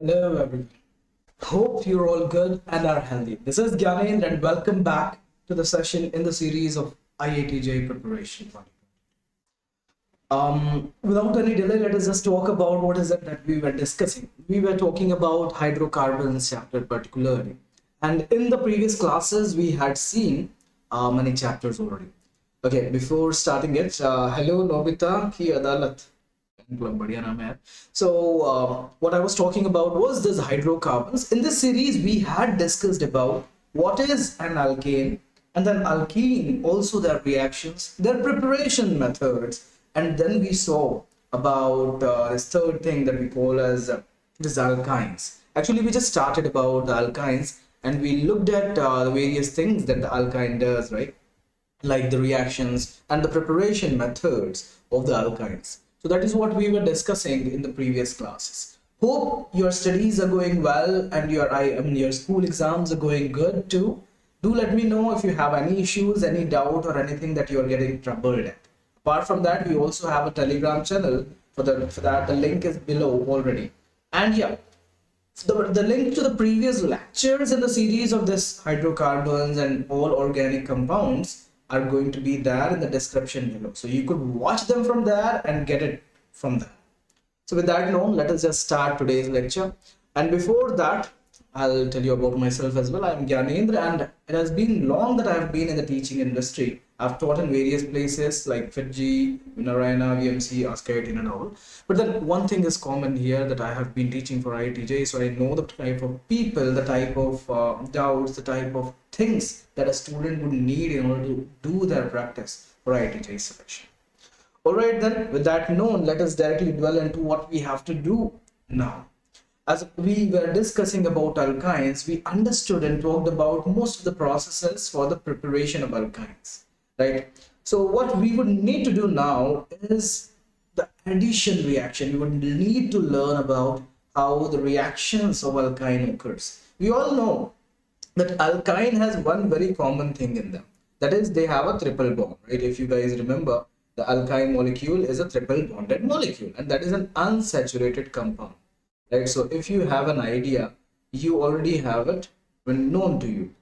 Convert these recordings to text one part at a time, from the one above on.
Hello everyone. Hope you're all good and are healthy. This is Gyanendra and welcome back to the session in the series of IIT JEE Preparation. Without any delay, let us just talk about what is it that we were discussing. We were talking about hydrocarbons chapter particularly. And in the previous classes, we had seen many chapters already. Okay, before starting it, hello Nobita ki Adalat. So what I was talking about was this hydrocarbons. In this series, we had discussed about what is an alkane and then alkene, also their reactions, their preparation methods, and then we saw about this third thing that we call as this alkynes. Actually, we just started about the alkynes and we looked at the various things that the alkyne does, right? Like the reactions and the preparation methods of the alkynes. So that is what we were discussing in the previous classes. Hope your studies are going well and your school exams are going good too. Do let me know if you have any issues, any doubt or anything that you are getting troubled at. Apart from that, we also have a Telegram channel for that. The link is below already. And yeah, the link to the previous lectures in the series of this hydrocarbons and all organic compounds are going to be there in the description below. So you could watch them from there and get it from there. So with that known, let us just start today's lecture. And before that, I'll tell you about myself as well. I'm Gyanendra and it has been long that I've been in the teaching industry. I've taught in various places like FitG, Narayana, VMC, ASK18 and all. But then one thing is common here that I have been teaching for IIT JEE, so I know the type of people, the type of doubts, the type of things that a student would need in order to do their practice for IIT JEE selection. Alright then, with that known, let us directly dwell into what we have to do now. As we were discussing about alkynes, we understood and talked about most of the processes for the preparation of alkynes, right? So what we would need to do now is the addition reaction. We would need to learn about how the reactions of alkyne occurs. We all know that alkyne has one very common thing in them. That is, they have a triple bond, right? If you guys remember, the alkyne molecule is a triple bonded molecule, and that is an unsaturated compound. Right, so if you have an idea, you already have it when known to you.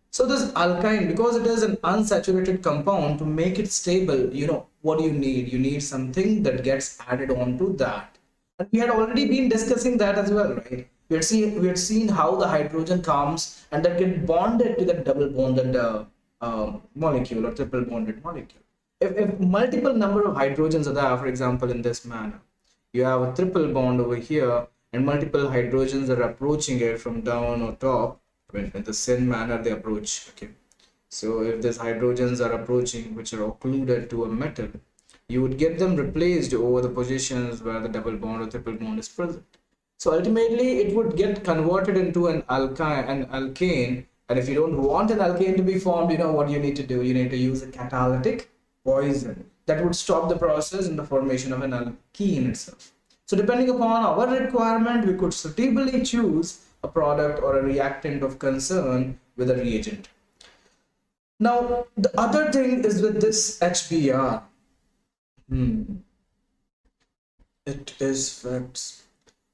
So this alkyne, because it is an unsaturated compound, to make it stable, you know what do you need? You need something that gets added on to that. And we had already been discussing that as well, right? We had seen how the hydrogen comes and that get bonded to the double bonded molecule or triple bonded molecule. If multiple number of hydrogens are there, for example, in this manner, you have a triple bond over here and multiple hydrogens are approaching it from down or top in the same manner they approach. Okay, so if these hydrogens are approaching which are occluded to a metal, you would get them replaced over the positions where the double bond or triple bond is present. So ultimately it would get converted into an alkane, and if you don't want an alkane to be formed, you know what you need to do? You need to use a catalytic poison that would stop the process in the formation of an alkene itself. So depending upon our requirement, we could suitably choose a product or a reactant of concern with a reagent. Now, the other thing is with this HBr. It is facts.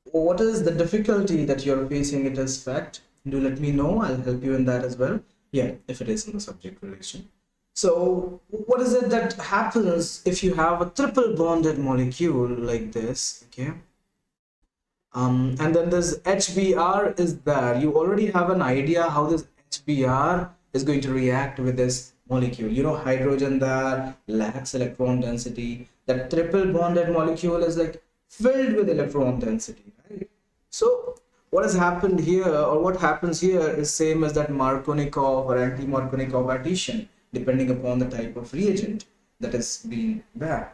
What is the difficulty that you're facing? It is fact. Do let me know. I'll help you in that as well. Yeah, if it is in the subject relation. So what is it that happens if you have a triple bonded molecule like this, okay? And then this HBr is there. You already have an idea how this HBr is going to react with this molecule. You know, hydrogen there lacks electron density. That triple bonded molecule is like filled with electron density, right? So what has happened here, or what happens here, is same as that Markovnikov or anti-Markovnikov addition, depending upon the type of reagent that is being there.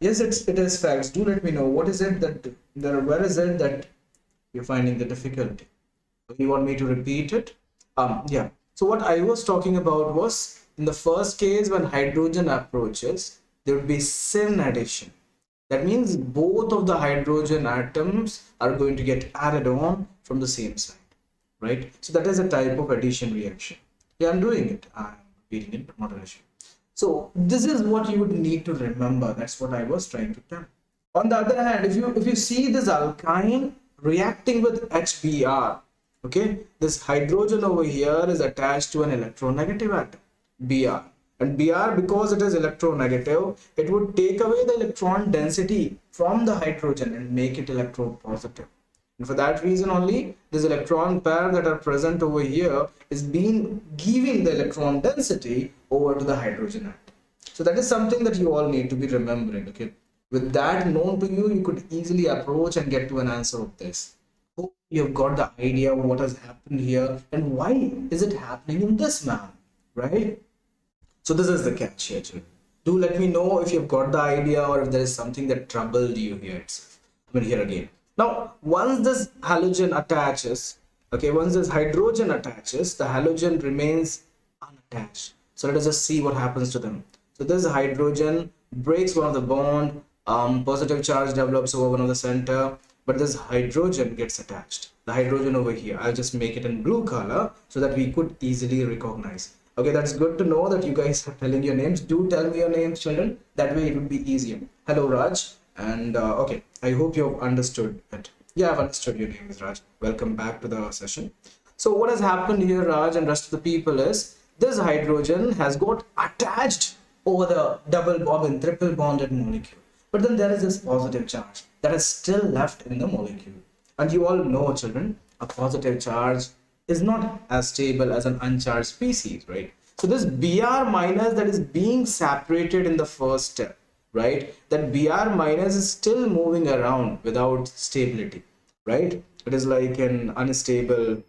Yes, it is facts. Do let me know what is it that where is it that you're finding the difficulty? You want me to repeat it? Yeah. So what I was talking about was in the first case when hydrogen approaches, there would be syn addition. That means both of the hydrogen atoms are going to get added on from the same side, right? So that is a type of addition reaction. Yeah, I'm doing it. I'm repeating it, but not an issue. So this is what you would need to remember. That's what I was trying to tell. On the other hand, if you see this alkyne reacting with HBr. Okay, this hydrogen over here is attached to an electronegative atom, Br. And Br, because it is electronegative, it would take away the electron density from the hydrogen and make it electropositive. And for that reason only, this electron pair that are present over here is being giving the electron density over to the hydrogen atom. So that is something that you all need to be remembering. Okay, with that known to you, you could easily approach and get to an answer of this. Hope you have got the idea of what has happened here and why is it happening in this manner, right? So this is the catch here, children. Do let me know if you've got the idea or if there is something that troubled you here itself. I mean, here again. Now, once this halogen attaches, okay, once this hydrogen attaches, the halogen remains unattached. So let us just see what happens to them. So this hydrogen breaks one of the bond, positive charge develops over one of the center, but this hydrogen gets attached. The hydrogen over here, I'll just make it in blue color so that we could easily recognize. Okay, that's good to know that you guys are telling your names. Do tell me your names, children. That way it would be easier. Hello, Raj. And okay, I hope you've understood it. Yeah, I've understood your name is Raj. Welcome back to the session. So what has happened here, Raj, and rest of the people is this hydrogen has got attached over the triple bonded molecule. But then there is this positive charge that is still left in the molecule. And you all know, children, a positive charge is not as stable as an uncharged species, right? So this Br minus that is being separated in the first step, right? That Br minus is still moving around without stability, right? It is like an unstable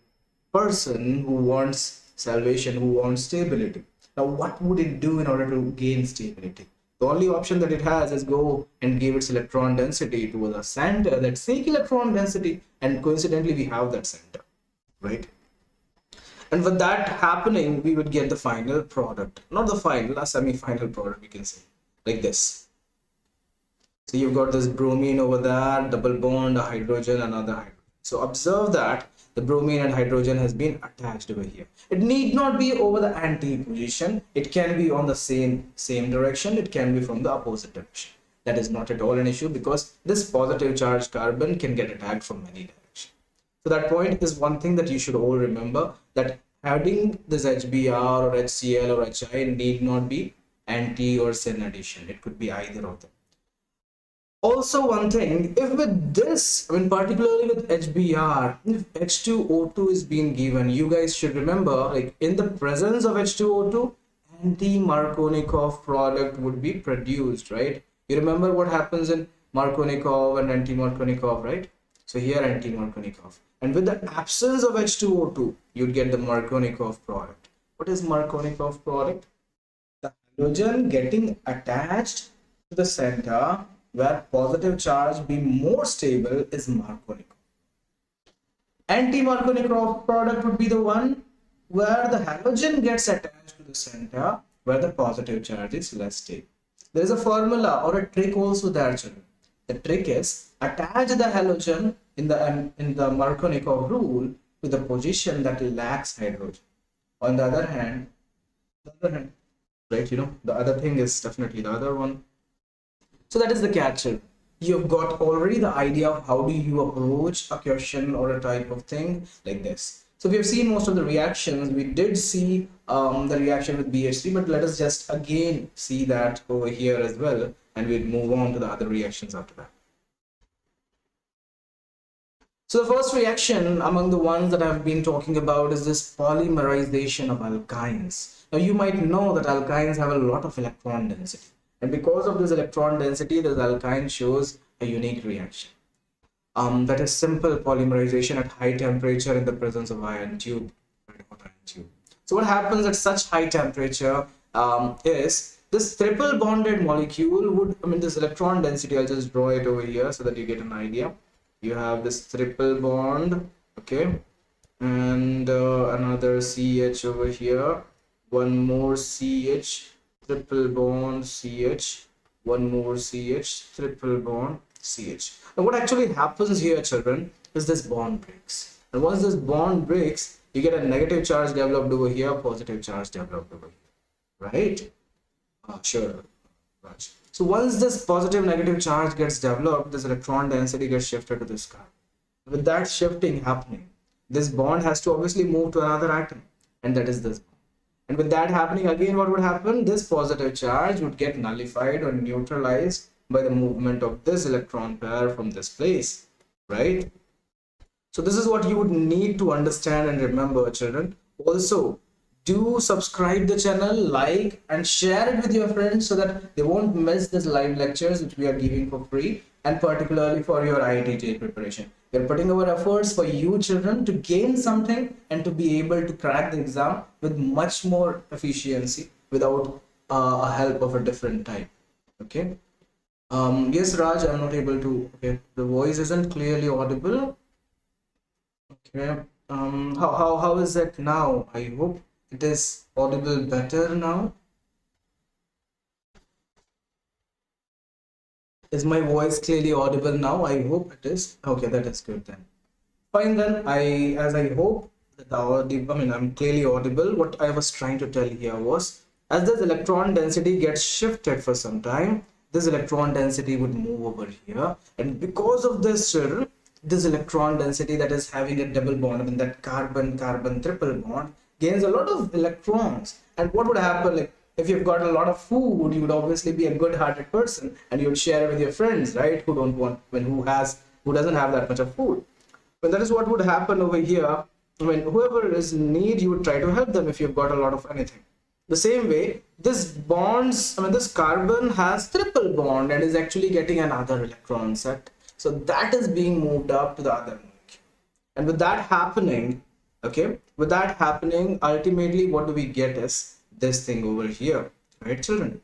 person who wants salvation, who wants stability. Now, what would it do in order to gain stability? The only option that it has is go and give its electron density to the center that seek electron density, and coincidentally we have that center, right? And with that happening, we would get the final product, not the final, a semi-final product, we can say, like this. So you've got this bromine over there, double bond, a hydrogen, another hydrogen. So observe that the bromine and hydrogen has been attached over here. It need not be over the anti position. It can be on the same direction. It can be from the opposite direction. That is not at all an issue because this positive charged carbon can get attacked from many directions. So that point is one thing that you should all remember, that having this HBr or HCl or HI need not be anti or syn addition. It could be either of them. Also, one thing, if with this, I mean particularly with HBr, if H2O2 is being given, you guys should remember, like in the presence of H2O2, anti-Markovnikov product would be produced, right? You remember what happens in Markovnikov and anti-Markovnikov, right? So here anti-Markovnikov. And with the absence of H2O2, you'd get the Markovnikov product. What is Markovnikov product? The halogen getting attached to the center where positive charge be more stable is Markovnikov. Anti-Markovnikov product would be the one where the halogen gets attached to the center where the positive charge is less stable. There is a formula or a trick also there, children. The trick is attach the halogen in the Markovnikov rule to the position that lacks hydrogen. On the other hand, right, you know, the other thing is definitely the other one. So that is the catch. You've got already the idea of how do you approach a question or a type of thing like this. So we have seen most of the reactions. We did see the reaction with BH3, but let us just again see that over here as well, and we'll move on to the other reactions after that. So the first reaction among the ones that I've been talking about is this polymerization of alkynes. Now you might know that alkynes have a lot of electron density. And because of this electron density, this alkyne shows a unique reaction. That is simple polymerization at high temperature in the presence of iron tube, red hot iron tube. So what happens at such high temperature is this triple bonded molecule would, I mean this electron density, I'll just draw it over here so that you get an idea. You have this triple bond, okay, and another CH over here, one more CH, triple bond CH, one more CH, triple bond CH. Now what actually happens here, children, is this bond breaks. And once this bond breaks, you get a negative charge developed over here, positive charge developed over here, right? Sure, Raj. So once this positive negative charge gets developed, this electron density gets shifted to this carbon. With that shifting happening, this bond has to obviously move to another atom, and that is this bond. And with that happening, again, what would happen? This positive charge would get nullified or neutralized by the movement of this electron pair from this place, right? So this is what you would need to understand and remember, children. Also, do subscribe the channel, like and share it with your friends so that they won't miss these live lectures which we are giving for free, and particularly for your IIT JEE preparation. We are putting our efforts for you children to gain something and to be able to crack the exam with much more efficiency without a help of a different type. Okay. Yes, Raj, I'm not able to. Okay, the voice isn't clearly audible. Okay. How is it now? I hope it is audible better now. Is my voice clearly audible now? I hope it is. Okay, that is good then. Fine then. I hope that I'm clearly audible. What I was trying to tell here was, as this electron density gets shifted for some time, this electron density would move over here, and because of this, children, this electron density that is having a double bond, that carbon-carbon triple bond, gains a lot of electrons. And what would happen, like if you've got a lot of food, you would obviously be a good-hearted person and you would share it with your friends, right? Who doesn't have that much of food. But that is what would happen over here. When whoever is in need, you would try to help them if you've got a lot of anything. The same way, this carbon has triple bond and is actually getting another electron set. So that is being moved up to the other molecule. And with that happening, ultimately what do we get is this thing over here, right, children?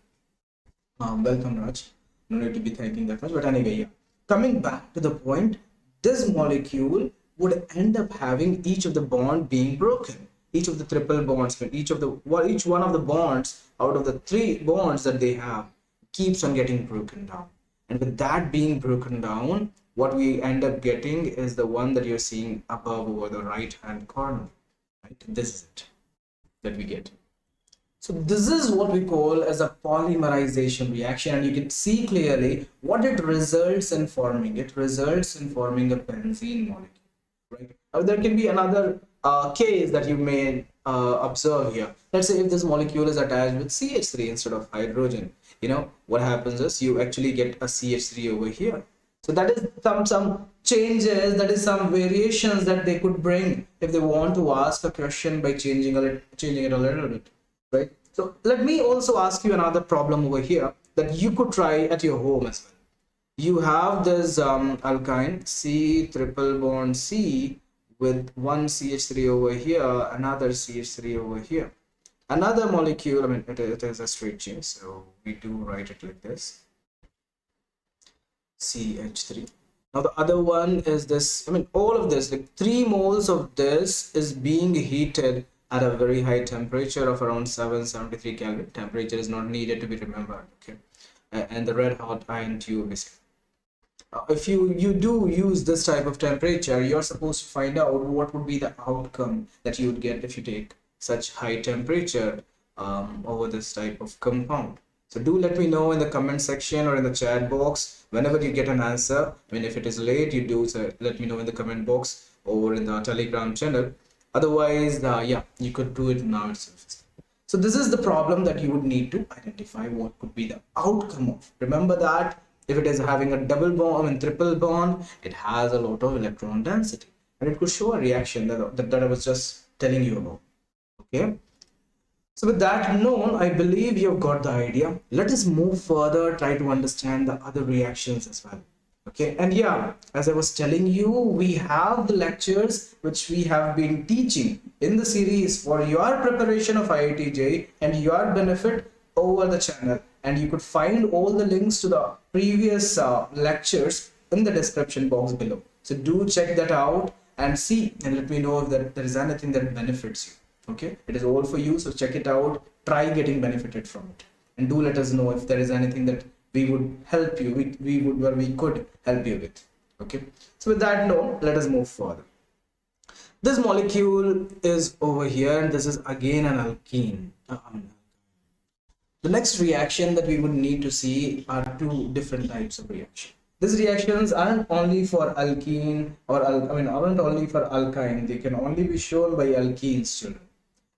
Welcome, Raj. No need to be thanking that much, but anyway, yeah. Coming back to the point, this molecule would end up having each of the bond being broken. Each of the triple bonds, each one of the bonds out of the three bonds that they have keeps on getting broken down. And with that being broken down, what we end up getting is the one that you're seeing above over the right hand corner, right? This is it that we get. So this is what we call as a polymerization reaction, and you can see clearly what it results in forming. It results in forming a benzene molecule, right? Now there can be another case that you may observe here. Let's say if this molecule is attached with CH3 instead of hydrogen, what happens is you actually get a CH3 over here. So that is some changes, that is some variations that they could bring if they want to ask a question by changing it a little bit, right? So let me also ask you another problem over here that you could try at your home as well. You have this alkyne C triple bond C with one CH3 over here, another CH3 over here. Another molecule, it is a straight chain, so we do write it like this, CH3. Now the other one is this, all of this, like 3 moles of this is being heated at a very high temperature of around 773 Kelvin. Temperature is not needed to be remembered, okay? And the red hot iron tube is. If you do use this type of temperature, you're supposed to find out what would be the outcome that you would get if you take such high temperature over this type of compound. So do let me know in the comment section or in the chat box whenever you get an answer. If it is late, you do so let me know in the comment box or in the Telegram channel. Otherwise, yeah, you could do it now itself. So this is the problem that you would need to identify what could be the outcome of. Remember that if it is having a double bond, triple bond, it has a lot of electron density, and it could show a reaction that I was just telling you about. Okay. So with that known, I believe you've got the idea. Let us move further, try to understand the other reactions as well. Okay, and yeah, as I was telling you, we have the lectures which we have been teaching in the series for your preparation of IIT JEE and your benefit over the channel. And you could find all the links to the previous lectures in the description box below. So do check that out and see, and let me know if there is anything that benefits you. Okay, it is all for you, so check it out, try getting benefited from it, and do let us know if there is anything that we would help you, we could help you with. Okay, so with that note, let us move further. This molecule is over here, and this is again an alkene. The next reaction that we would need to see are 2 different types of reaction. These reactions aren't only for alkene or aren't only for alkyne. They can only be shown by alkenes, children.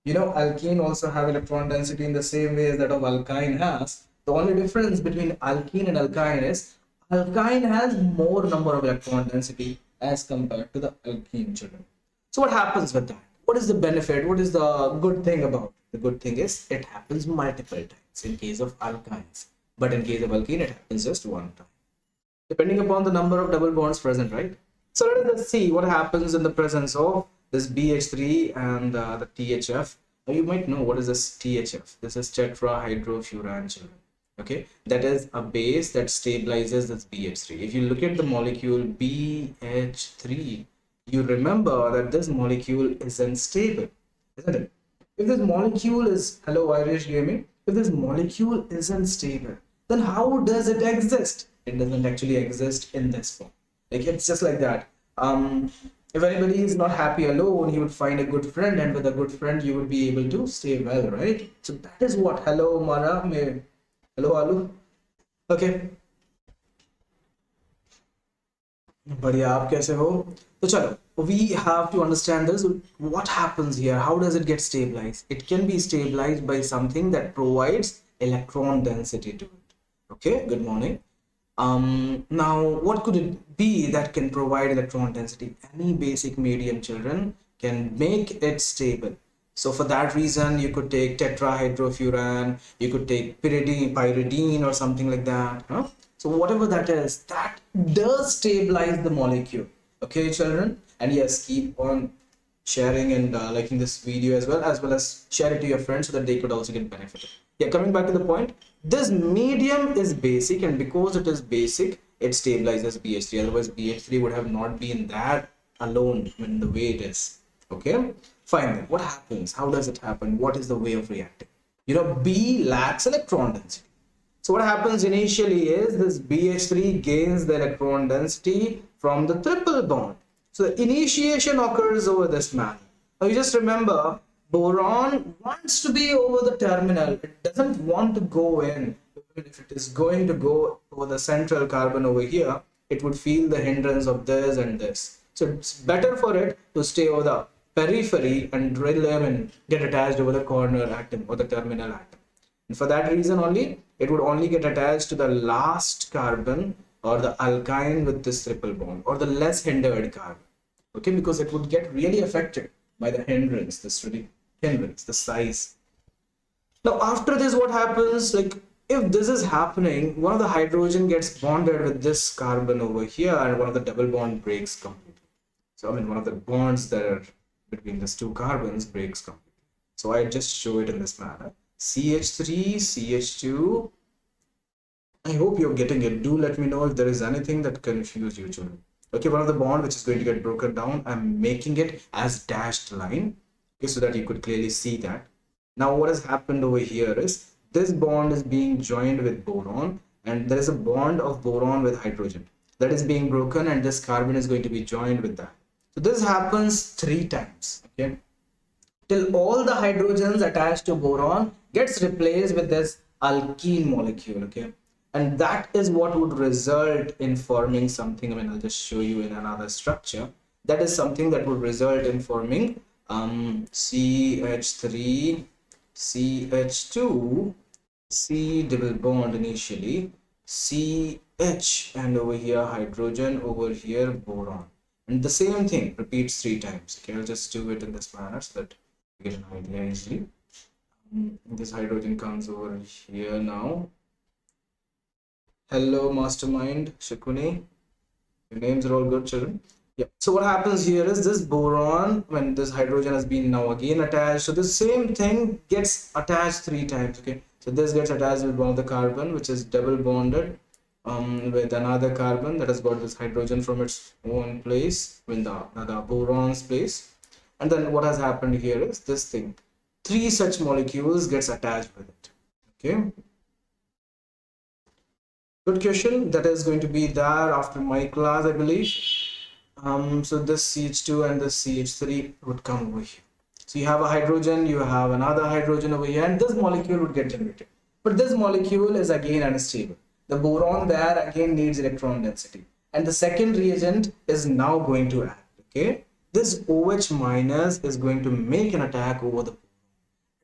You know, alkene also have electron density in the same way as that of alkyne has. The only difference between alkene and alkyne is alkyne has more number of electron density as compared to the alkene, children. So what happens with that? What is the benefit? What is the good thing about it? The good thing is it happens multiple times in case of alkynes, but in case of alkene it happens just one time, depending upon the number of double bonds present, right? So let us see what happens in the presence of this BH3 and the THF. Now you might know what is this THF. This is tetrahydrofuran, children. Okay, that is a base that stabilizes this BH3. If you look at the molecule BH3, you remember that this molecule isn't stable, isn't it? If this molecule is, hello Irish Gaming, if this molecule isn't stable, then how does it exist? It doesn't actually exist in this form. Like, it's just like that. If anybody is not happy alone, he would find a good friend, and with a good friend you would be able to stay well, right? So that is what, hello Mara, hello Alu. Okay, बढ़िया, आप कैसे हो? तो चलो, we have to understand this. What happens here? How does it get stabilized? It can be stabilized by something that provides electron density to it. Okay, good morning. Now what could it be that can provide electron density? Any basic medium, children, can make it stable. So for that reason, you could take tetrahydrofuran, you could take pyridine or something like that, huh? So whatever that is, that does stabilize the molecule. Okay, children? And yes, keep on sharing and liking this video as well as share it to your friends so that they could also get benefited. Yeah, coming back to the point, this medium is basic, and because it is basic, it stabilizes BH3. Otherwise, BH3 would have not been that alone in the way it is. Okay, fine then. What happens? How does it happen? What is the way of reacting? You know, B lacks electron density. So what happens initially is this BH3 gains the electron density from the triple bond. So the initiation occurs over this manner. Now you just remember, boron wants to be over the terminal. It doesn't want to go in. If it is going to go over the central carbon over here, it would feel the hindrance of this and this. So it's better for it to stay over the periphery and get attached over the corner atom or the terminal atom. And for that reason only, it would only get attached to the last carbon or the alkyne with this triple bond, or the less hindered carbon. Okay, because it would get really affected by the hindrance, the size. Now after this, what happens? Like, if this is happening, one of the hydrogen gets bonded with this carbon over here, and one of the double bond breaks completely. So one of the bonds that are between these two carbons breaks completely. So I just show it in this manner. CH3, CH2. I hope you're getting it. Do let me know if there is anything that confused you, children. Okay, one of the bond which is going to get broken down, I'm making it as dashed line, okay, so that you could clearly see that. Now what has happened over here is this bond is being joined with boron, and there is a bond of boron with hydrogen that is being broken, and this carbon is going to be joined with that. So this happens 3 times, okay, till all the hydrogens attached to boron gets replaced with this alkene molecule, okay, and that is what would result in forming something. I'll just show you in another structure. That is something that would result in forming CH3, CH2, C double bond initially, CH, and over here hydrogen, over here boron, and the same thing repeats 3 times. Okay, I'll just do it in this manner so that you get an idea easily. This hydrogen comes over here now. Hello mastermind Shikuni, your names are all good, children. Yeah, so what happens here is this boron, when this hydrogen has been now again attached, so the same thing gets attached 3 times. Okay, so this gets attached with one of the carbon which is double bonded with another carbon that has got this hydrogen from its own place, with the boron's place. And then what has happened here is this thing, 3 such molecules gets attached with it. Okay, good question. That is going to be there after my class, I believe. So this CH2 and this CH3 would come over here. So you have a hydrogen, you have another hydrogen over here, and this molecule would get generated. But this molecule is again unstable. The boron there again needs electron density. And the second reagent is now going to act. Okay. This OH minus is going to make an attack over the boron.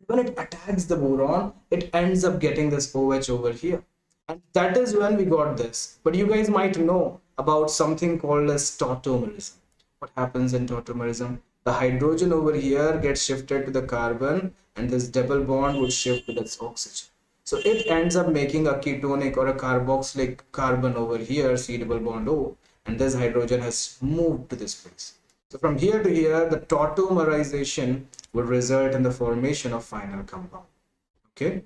When it attacks the boron, it ends up getting this OH over here. And that is when we got this. But you guys might know about something called as tautomerism. What happens in tautomerism? The hydrogen over here gets shifted to the carbon, and this double bond would shift to its oxygen. So it ends up making a ketonic or a carboxylic carbon over here, C double bond O, and this hydrogen has moved to this place. So from here to here, the tautomerization would result in the formation of final compound. Okay.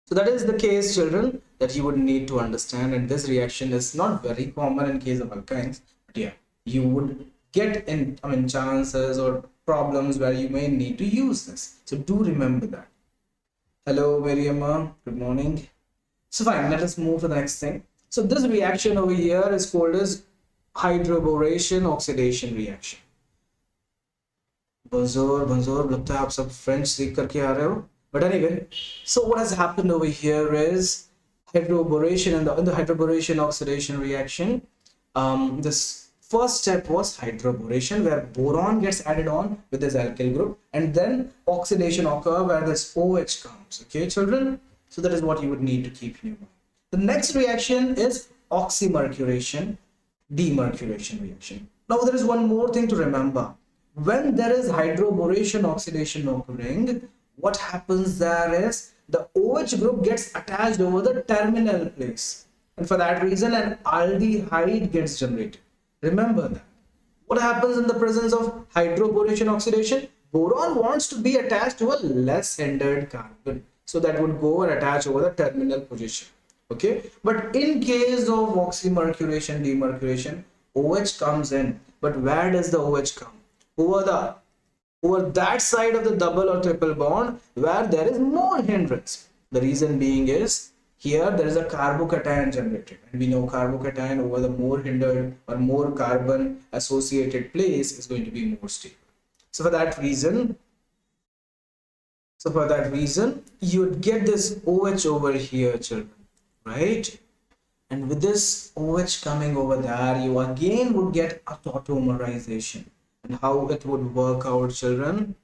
So that is the case, children, that you would need to understand, and this reaction is not very common in case of alkynes, but yeah, you would get in chances or problems where you may need to use this. So do remember that. Hello, Miriam. Good morning. So fine, let us move to the next thing. So this reaction over here is called as Hydroboration oxidation reaction. Bonjour, bonjour. लगता है आप सब French सीख करके आ रहे हो. But anyway, so what has happened over here is hydroboration, and in the hydroboration oxidation reaction, this first step was hydroboration, where boron gets added on with this alkyl group, and then oxidation occur where this OH comes. Okay, children? So that is what you would need to keep in your mind. The next reaction is oxymercuration, demarculation reaction. Now there is one more thing to remember. When there is hydroboration oxidation occurring, what happens there is the OH group gets attached over the terminal place, and for that reason an aldehyde gets generated. Remember that. What happens in the presence of hydroboration oxidation? Boron wants to be attached to a less hindered carbon, so that would go and attach over the terminal position. Okay, but in case of oxymercuration, demarculation, OH comes in, but where does the OH come? Over that side of the double or triple bond where there is more hindrance. The reason being is here there is a carbocation generated, and we know carbocation over the more hindered or more carbon associated place is going to be more stable. So for that reason you would get this OH over here, children, right? And with this OH coming over there, you again would get a tautomerization. And how it would work out, children?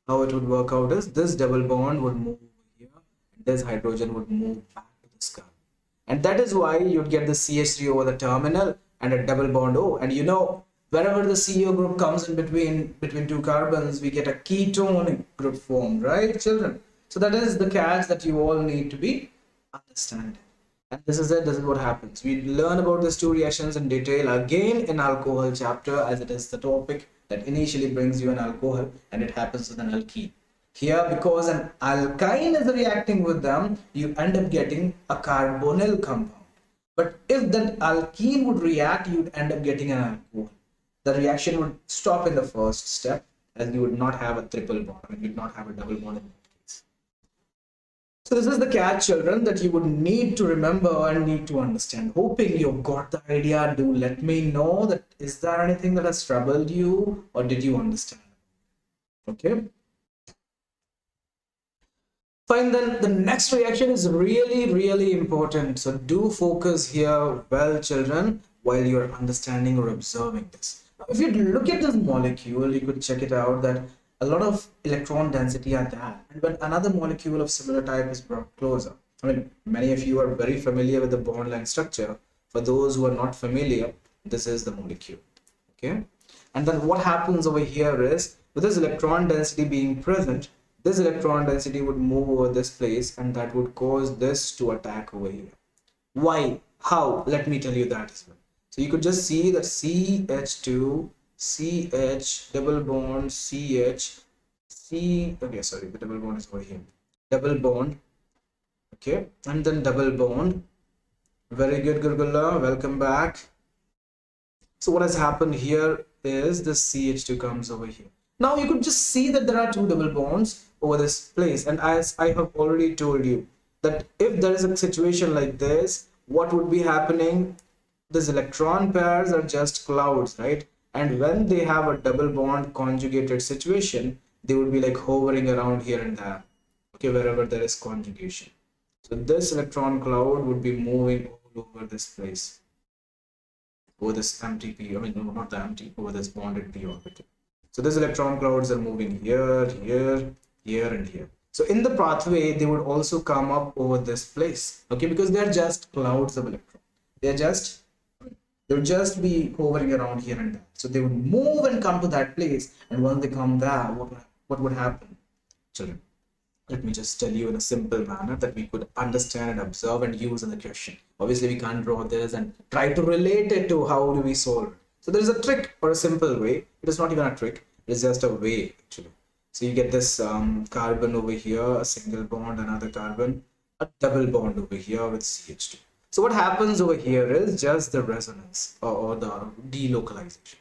How it would work out is this double bond would move over here, and this hydrogen would move back to this carbon. And that is why you'd get the CH3 over the terminal and a double bond O. And you know, wherever the CO group comes in between two carbons, we get a ketone group formed, right, children? So that is the catch that you all need to be understanding. And this is it. This is what happens. We learn about these two reactions in detail again in alcohol chapter, as it is the topic that initially brings you an alcohol, and it happens with an alkene. Here, because an alkyne is reacting with them, you end up getting a carbonyl compound. But if that alkene would react, you would end up getting an alcohol. The reaction would stop in the first step, as you would not have a triple bond, and you would not have a double bond in that case. So this is the catch, children, that you would need to remember and need to understand. Hoping you've got the idea. Do let me know that is there anything that has troubled you, or did you understand? Okay. Fine, then the next reaction is really important. So do focus here well, children, while you're understanding or observing this. Now, if you look at this molecule, you could check it out that a lot of electron density are there, and when another molecule of similar type is brought closer, I mean, many of you are very familiar with the bond line structure. For those who are not familiar, this is the molecule. Okay, and then what happens over here is, with this electron density being present, this electron density would move over this place, and that would cause this to attack over here. Why? How? Let me tell you that as well. So you could just see that CH2 CH double bond CH C, okay, sorry, the double bond is over here, double bond, okay, and then double bond. Very good, Gurgulla, welcome back. So what has happened here is this CH2 comes over here. Now you could just see that there are two double bonds over this place, and as I have already told you that if there is a situation like this, what would be happening? These electron pairs are just clouds, right? And when they have a double bond conjugated situation, they would be like hovering around here and there, okay, wherever there is conjugation. So this electron cloud would be moving all over this place, over this empty p, I mean, no, not the empty, over this bonded p orbital. So these electron clouds are moving here, here, here, and here. So in the pathway, they would also come up over this place, okay, because they're just clouds of electrons. They would just be hovering around here and there. So they would move and come to that place, and once they come there, what would happen? Children, let me just tell you in a simple manner that we could understand and observe and use in the question. Obviously, we can't draw this and try to relate it to how do we solve it. So there is a trick or a simple way. It is not even a trick. It is just a way, actually. So you get this carbon over here, a single bond, another carbon, a double bond over here with CH2. So what happens over here is just the resonance or the delocalization.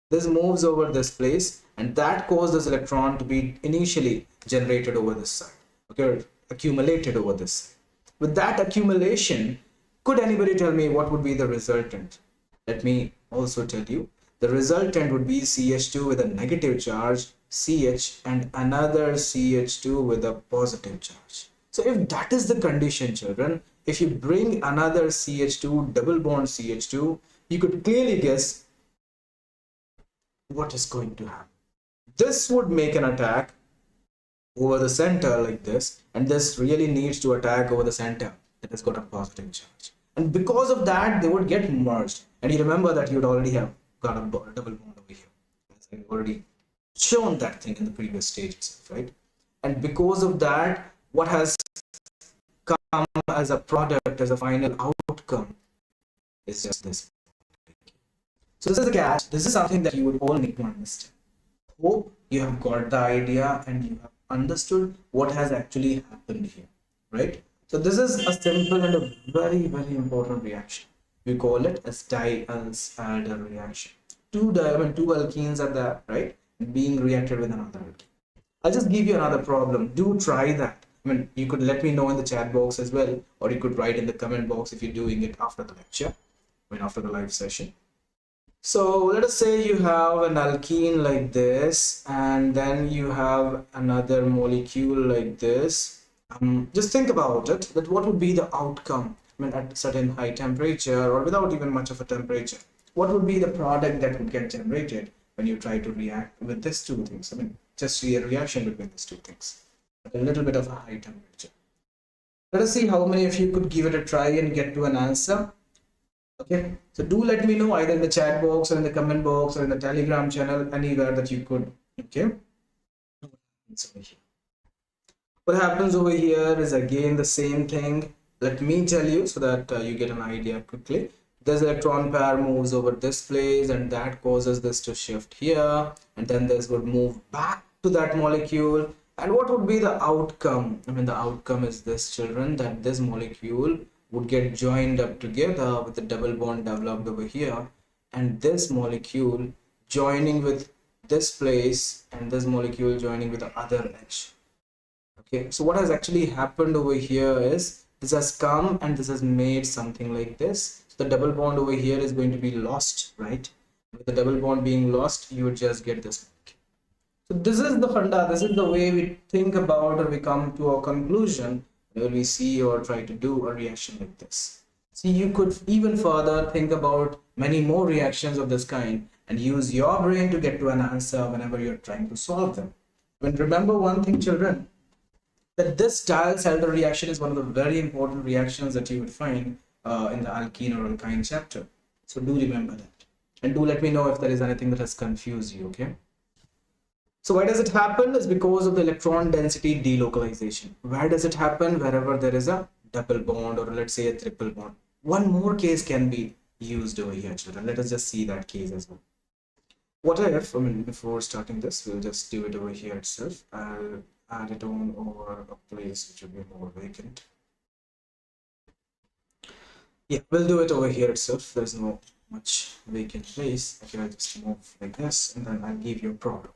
This moves over this place, and that causes this electron to be initially generated over this side, okay, or accumulated over this side. With that accumulation, could anybody tell me what would be the resultant? Let me also tell you. The resultant would be CH2 with a negative charge, CH, and another CH2 with a positive charge. So if that is the condition, children, if you bring another CH2, double bond CH2, you could clearly guess what is going to happen. This would make an attack over the center like this, and this really needs to attack over the center that has got a positive charge. And because of that, they would get merged. And you remember that you would already have got a double bond over here. As I've already shown that thing in the previous stage itself, right? And because of that, what has come as a product, as a final outcome, is just this. So this is the catch. This is something that you would all need to understand. Hope you have got the idea and you have understood what has actually happened here, right? So this is a simple and a very, very important reaction. We call it as dialkyl reaction. Two alkenes are there, right? Being reacted with another alkene. I'll just give you another problem. Do try that. I mean, you could let me know in the chat box as well, or you could write in the comment box if you're doing it after the lecture, I mean after the live session. So let us say you have an alkene like this, and then you have another molecule like this. Just think about it, that what would be the outcome, I mean, at certain high temperature or without even much of a temperature. What would be the product that would get generated when you try to react with these two things? I mean, just see a reaction between these two things at a little bit of a high temperature. Let us see how many of you could give it a try and get to an answer. Okay, so do let me know either in the chat box or in the comment box or in the Telegram channel, anywhere that you could. Okay, what happens over here is again the same thing. Let me tell you so that you get an idea quickly. This electron pair moves over this place, and that causes this to shift here, and then this would move back to that molecule. And what would be the outcome? I mean, the outcome is this, children, that this molecule would get joined up together with the double bond developed over here, and this molecule joining with this place, and this molecule joining with the other edge. Okay, so what has actually happened over here is this has come and this has made something like this. So the double bond over here is going to be lost, right? With the double bond being lost, you would just get this. So this is the funda, this is the way we think about, or we come to a conclusion where we see or try to do a reaction like this. See, you could even further think about many more reactions of this kind and use your brain to get to an answer whenever you're trying to solve them. But remember one thing, children, that this dialkyl reaction is one of the very important reactions that you would find in the alkene or alkyne chapter. So do remember that, and do let me know if there is anything that has confused you. Okay, so why does it happen? Is because of the electron density delocalization. Where does it happen? Wherever there is a double bond, or let's say a triple bond. One more case can be used over here, children. Let us just see that case as well. What if, I mean, before starting this, we'll just do it over here itself. I'll add it on over a place which will be more vacant. Yeah, we'll do it over here itself. There's no much vacant place. Okay, I'll just move like this, and then I'll give you a problem.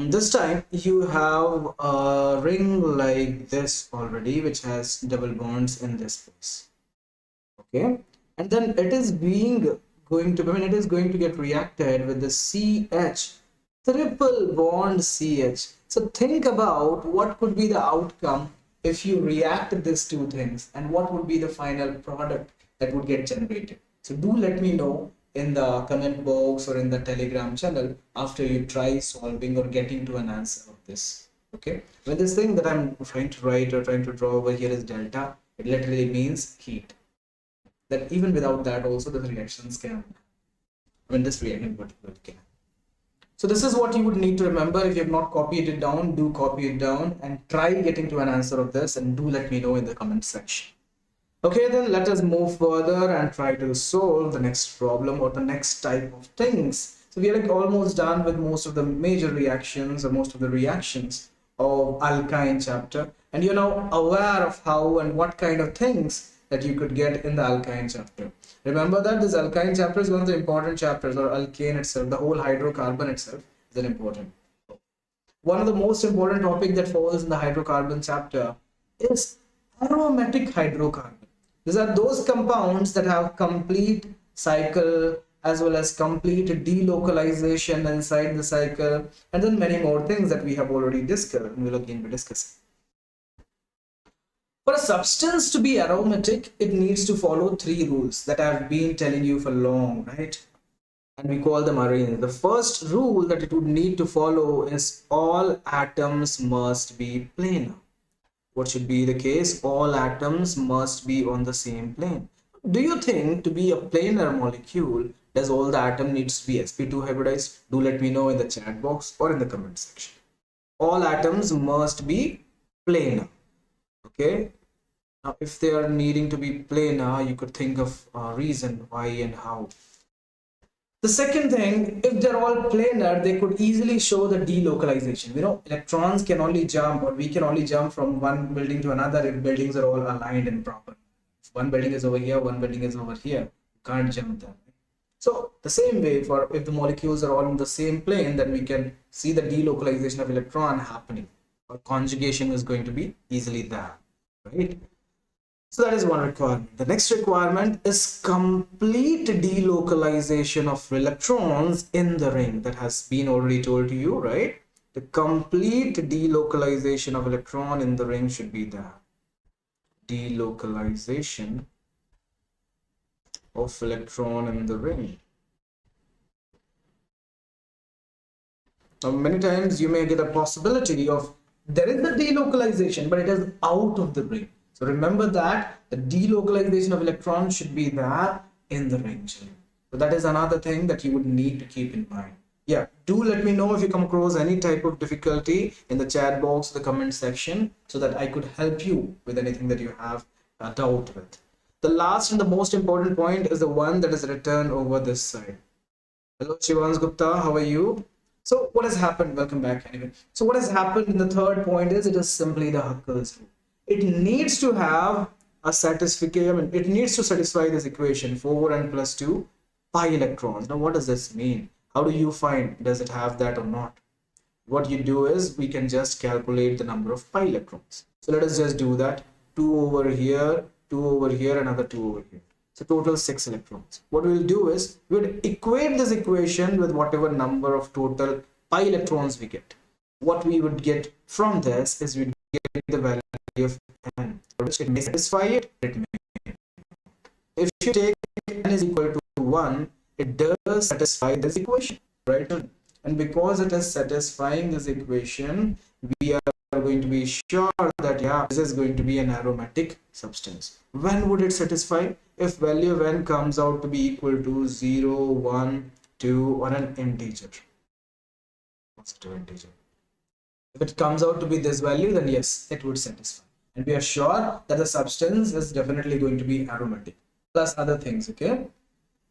This time you have a ring like this already, which has double bonds in this place. Okay, and then it is going to get reacted with the CH, triple bond CH. So think about what could be the outcome if you react these two things, and what would be the final product that would get generated? So do let me know in the comment box or in the Telegram channel after you try solving or getting to an answer of this. Okay, when this thing that I'm trying to write or trying to draw over here is delta, it literally means heat. That even without that also the reactions can, this reaction particularly can. So this is what you would need to remember. If you have not copied it down, do copy it down and try getting to an answer of this, and do let me know in the comment section. Okay, then let us move further and try to solve the next problem or the next type of things. So we are like almost done with most of the major reactions or most of the reactions of alkyne chapter, and you're now aware of how and what kind of things that you could get in the alkyne chapter. Remember that this alkyne chapter is one of the important chapters, or alkane itself, the whole hydrocarbon itself is an important. One of the most important topic that falls in the hydrocarbon chapter is aromatic hydrocarbon. These are those compounds that have complete cycle as well as complete delocalization inside the cycle, and then many more things that we have already discussed and will again be discussing. For a substance to be aromatic, it needs to follow three rules that I've been telling you for long, right? And we call them arrays. The first rule that it would need to follow is all atoms must be planar. What should be the case? All atoms must be on the same plane. Do you think to be a planar molecule, does all the atom needs to be sp2 hybridized? Do let me know in the chat box or in the comment section. All atoms must be planar. Okay, now if they are needing to be planar, you could think of a reason why and how. The second thing, if they're all planar, they could easily show the delocalization. Electrons can only jump, or we can only jump from one building to another if buildings are all aligned and proper. If one building is over here, one building is over here, you can't jump them. So the same way, for if the molecules are all on the same plane, then we can see the delocalization of electron happening, or conjugation is going to be easily there, right? So that is one requirement. The next requirement is complete delocalization of electrons in the ring. That has been already told to you, right? The complete delocalization of electron in the ring should be there. Delocalization of electron in the ring. Now, many times you may get a possibility of there is a delocalization, but it is out of the ring. So remember that the delocalization of electrons should be there in the ring. So that is another thing that you would need to keep in mind. Yeah, do let me know if you come across any type of difficulty in the chat box, the comment section, so that I could help you with anything that you have a doubt with. The last and the most important point is the one that is written over this side. Hello Shivans Gupta, how are you? So what has happened? Welcome back anyway. So what has happened in the third point is it is simply the Huckel's rule. It needs to have a satisfication, it needs to satisfy this equation 4n plus 2 pi electrons. Now what does this mean? How do you find, does it have that or not? What you do is we can just calculate the number of pi electrons. So let us just do that. 2 over here, 2 over here, another 2 over here. So total 6 electrons. What we'll do is we'll equate this equation with whatever number of total pi electrons we get. What we would get from this is we'd get the value of n. It may satisfy it, it may. If you take n is equal to 1, it does satisfy this equation, right? And because it is satisfying this equation, we are going to be sure that yeah, this is going to be an aromatic substance. When would it satisfy? If value of n comes out to be equal to 0, 1, 2, or an integer. Positive integer. If it comes out to be this value, then yes, it would satisfy. And we are sure that the substance is definitely going to be aromatic, plus other things, okay?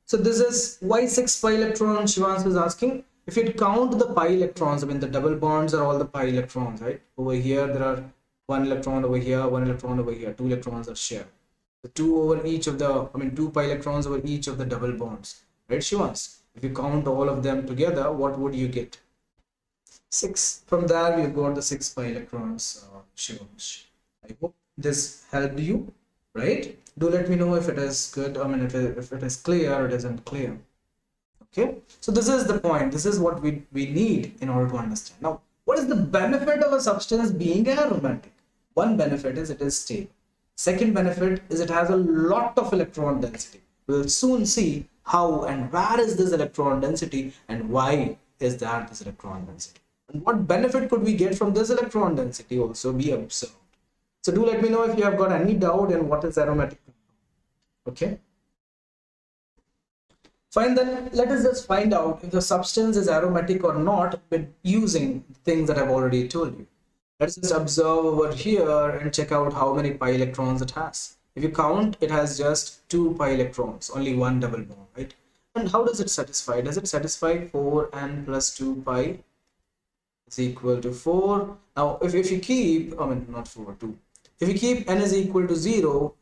So this is why 6 pi electrons, Shivans is asking. If you count the pi electrons, I mean the double bonds are all the pi electrons, right? Over here, there are 1 electron over here, 1 electron over here, 2 electrons are shared. The 2 over each of the, 2 pi electrons over each of the double bonds, right, Shivans? If you count all of them together, what would you get? 6. From there, we got the 6 pi electrons, Shivans. I hope this helped you, right? Do let me know if it is good, if it is clear or it isn't clear. Okay, so this is the point. This is what we need in order to understand. Now, what is the benefit of a substance being aromatic? One benefit is it is stable. Second benefit is it has a lot of electron density. We'll soon see how and where is this electron density and why is there this electron density. And what benefit could we get from this electron density also be observed. So do let me know if you have got any doubt in what is aromatic. Okay. Fine, then let us just find out if the substance is aromatic or not with using things that I've already told you. Let's just observe over here and check out how many pi electrons it has. If you count, it has just 2 pi electrons, only one double bond, right? And how does it satisfy? Does it satisfy 4n plus 2 pi is equal to 4? Now, if you keep, not 4, 2. If you keep n is equal to 0,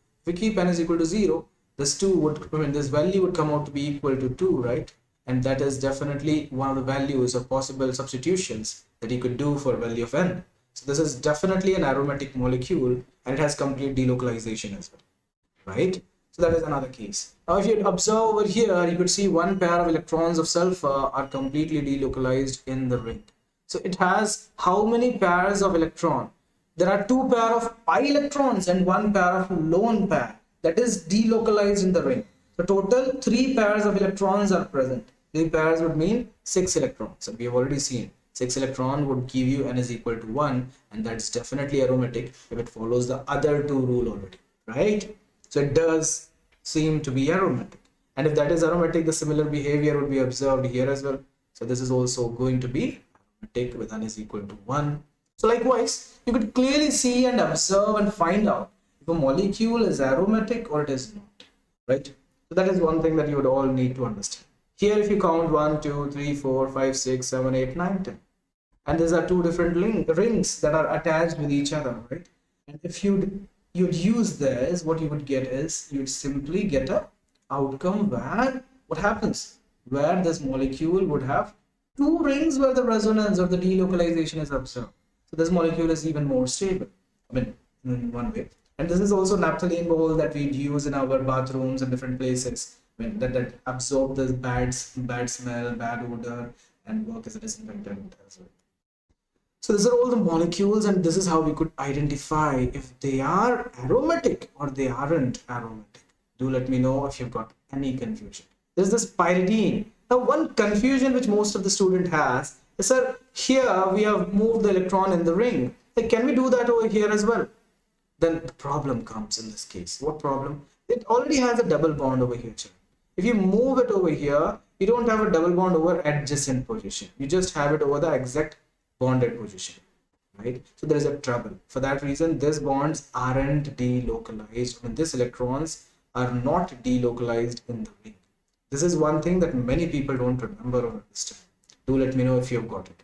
this 2 would, this value would come out to be equal to 2, right? And that is definitely one of the values or possible substitutions that you could do for value of n. So this is definitely an aromatic molecule and it has complete delocalization as well, right? So that is another case. Now if you observe over here, you could see one pair of electrons of sulfur are completely delocalized in the ring. So it has how many pairs of electron? There are 2 pair of pi electrons and 1 pair of lone pair that is delocalized in the ring. So total 3 pairs of electrons are present. 3 pairs would mean 6 electrons. And we have already seen 6 electron would give you n is equal to 1, and that's definitely aromatic if it follows the other 2 rule already, right? So it does seem to be aromatic. And if that is aromatic, the similar behavior would be observed here as well. So this is also going to be aromatic with n is equal to 1. So likewise, you could clearly see and observe and find out if a molecule is aromatic or it is not, right? So that is one thing that you would all need to understand. Here, if you count 1, 2, 3, 4, 5, 6, 7, 8, 9, 10. And these are 2 different rings that are attached with each other, right? And if you'd use this, what you would get is you'd simply get a outcome where what happens? Where this molecule would have 2 rings where the resonance or the delocalization is observed. So this molecule is even more stable, in one way. And this is also naphthalene bowl that we'd use in our bathrooms and different places that absorb the bad smell, bad odor, and work as a disinfectant as well. So these are all the molecules, and this is how we could identify if they are aromatic or they aren't aromatic. Do let me know if you've got any confusion. There's this pyridine. Now, one confusion which most of the student has is, sir, here we have moved the electron in the ring. Like, can we do that over here as well? Then the problem comes in this case. What problem? It already has a double bond over here. If you move it over here, you don't have a double bond over adjacent position. You just have it over the exact bonded position, right? So there is a trouble. For that reason, these bonds aren't delocalized. These electrons are not delocalized in the ring. This is one thing that many people don't remember or understand. Do let me know if you've got it.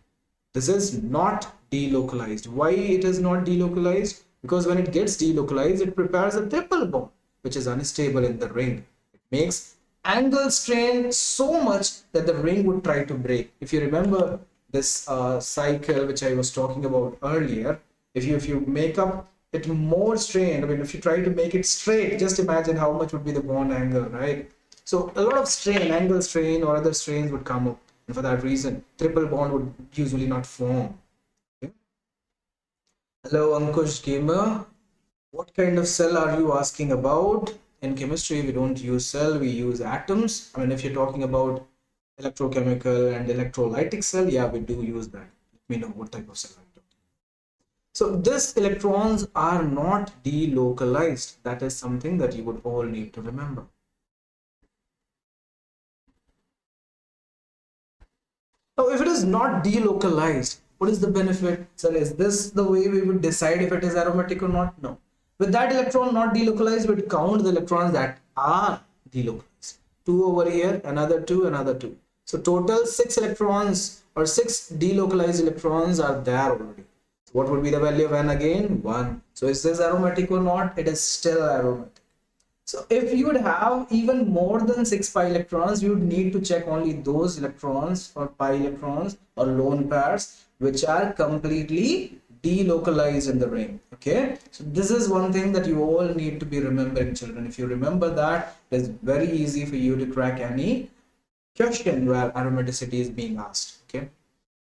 This is not delocalized. Why it is not delocalized? Because when it gets delocalized, it prepares a triple bond, which is unstable in the ring. It makes angle strain so much that the ring would try to break. If you remember this cycle which I was talking about earlier, if you make up it more strained, if you try to make it straight, just imagine how much would be the bond angle, right? So a lot of strain, angle strain or other strains would come up, and for that reason, triple bond would usually not form. Okay? Hello, Ankush Gamer. What kind of cell are you asking about? In chemistry, we don't use cell, we use atoms. If you're talking about electrochemical and electrolytic cell, yeah, we do use that. Let me know what type of cell I'm talking about. So these electrons are not delocalized. That is something that you would all need to remember. Now, if it is not delocalized, what is the benefit? So is this the way we would decide if it is aromatic or not? No. With that electron not delocalized, we would count the electrons that are delocalized. 2 over here, another 2, another 2. So total 6 electrons or 6 delocalized electrons are there already. So what would be the value of n again? 1. So is this aromatic or not? It is still aromatic. So if you would have even more than 6 pi electrons, you would need to check only those electrons or pi electrons or lone pairs which are completely delocalized in the ring. Okay, so this is one thing that you all need to be remembering, children. If you remember that, it is very easy for you to crack any question where aromaticity is being asked. Okay,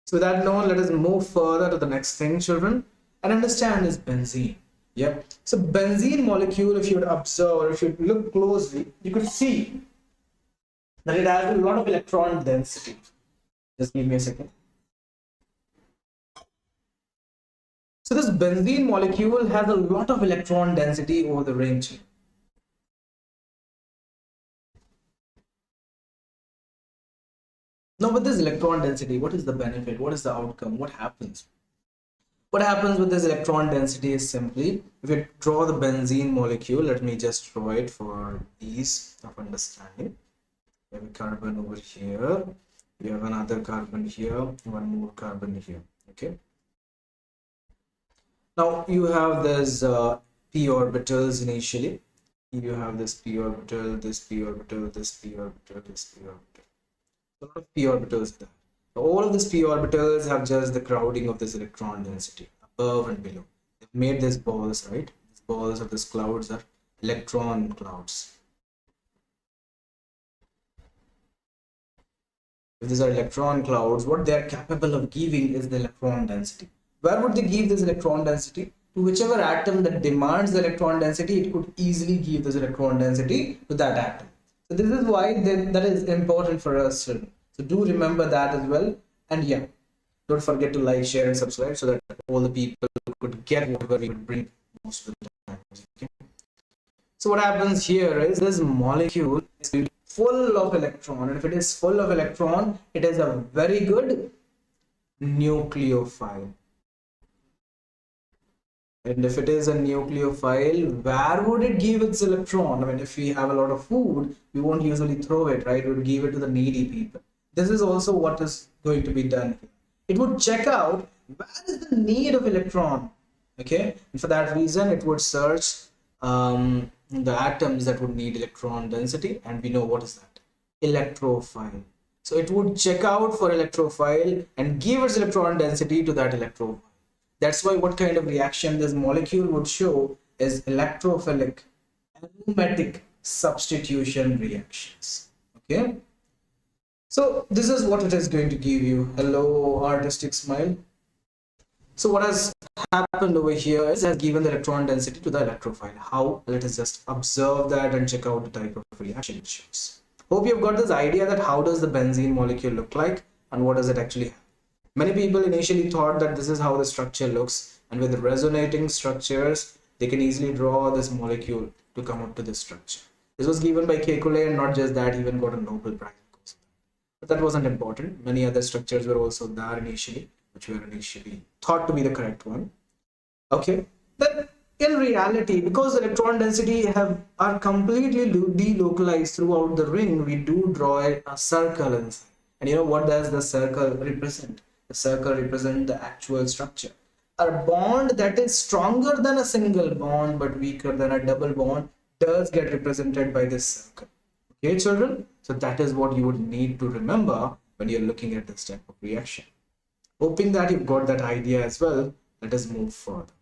so with that note, let us move further to the next thing, children, and understand is benzene. Yeah. So benzene molecule, if you would observe or if you look closely, you could see that it has a lot of electron density. Just give me a second. So this benzene molecule has a lot of electron density over the ring chain. Now with this electron density, what is the benefit? What is the outcome? What happens? What happens with this electron density is simply, if you draw the benzene molecule, let me just draw it for ease of understanding. We have a carbon over here, we have another carbon here, one more carbon here. Okay. Now you have this p orbitals initially. You have this p orbital, this p orbital, this p orbital, this p orbital. A lot of p orbitals there. All of these p orbitals have just the crowding of this electron density above and below. They've made these balls, right? These balls of these clouds are electron clouds. If these are electron clouds, what they are capable of giving is the electron density. Where would they give this electron density? To whichever atom that demands the electron density, it could easily give this electron density to that atom. So this is why that is important for us. So do remember that as well. And yeah, don't forget to like, share and subscribe so that all the people could get whatever we would bring most of the time. Okay? So what happens here is this molecule is full of electron, and if it is full of electron, it is a very good nucleophile. And if it is a nucleophile, where would it give its electron? I mean, if we have a lot of food, we won't usually throw it, right? We would give it to the needy people. This is also what is going to be done here. It would check out where is the need of electron, okay? And for that reason, it would search the atoms that would need electron density, and we know what is that? Electrophile. So it would check out for electrophile and give its electron density to that electrophile. That's why what kind of reaction this molecule would show is electrophilic aromatic substitution reactions. Okay, so this is what it is going to give you. Hello, artistic smile. So what has happened over here is it has given the electron density to the electrophile. How? Let us just observe that and check out the type of reaction it shows. Hope you've got this idea that how does the benzene molecule look like and what does it actually have. Many people initially thought that this is how the structure looks, and with the resonating structures, they can easily draw this molecule to come up to this structure. This was given by Kekulé, and not just that, he even got a Nobel Prize. But that wasn't important. Many other structures were also there initially, which were initially thought to be the correct one. Okay, then in reality, because electron density are completely delocalized throughout the ring, we do draw a circle inside. And you know what does the circle represent? The circle represents the actual structure. A bond that is stronger than a single bond but weaker than a double bond does get represented by this circle. Okay, children? So that is what you would need to remember when you're looking at this type of reaction. Hoping that you've got that idea as well, let us move further.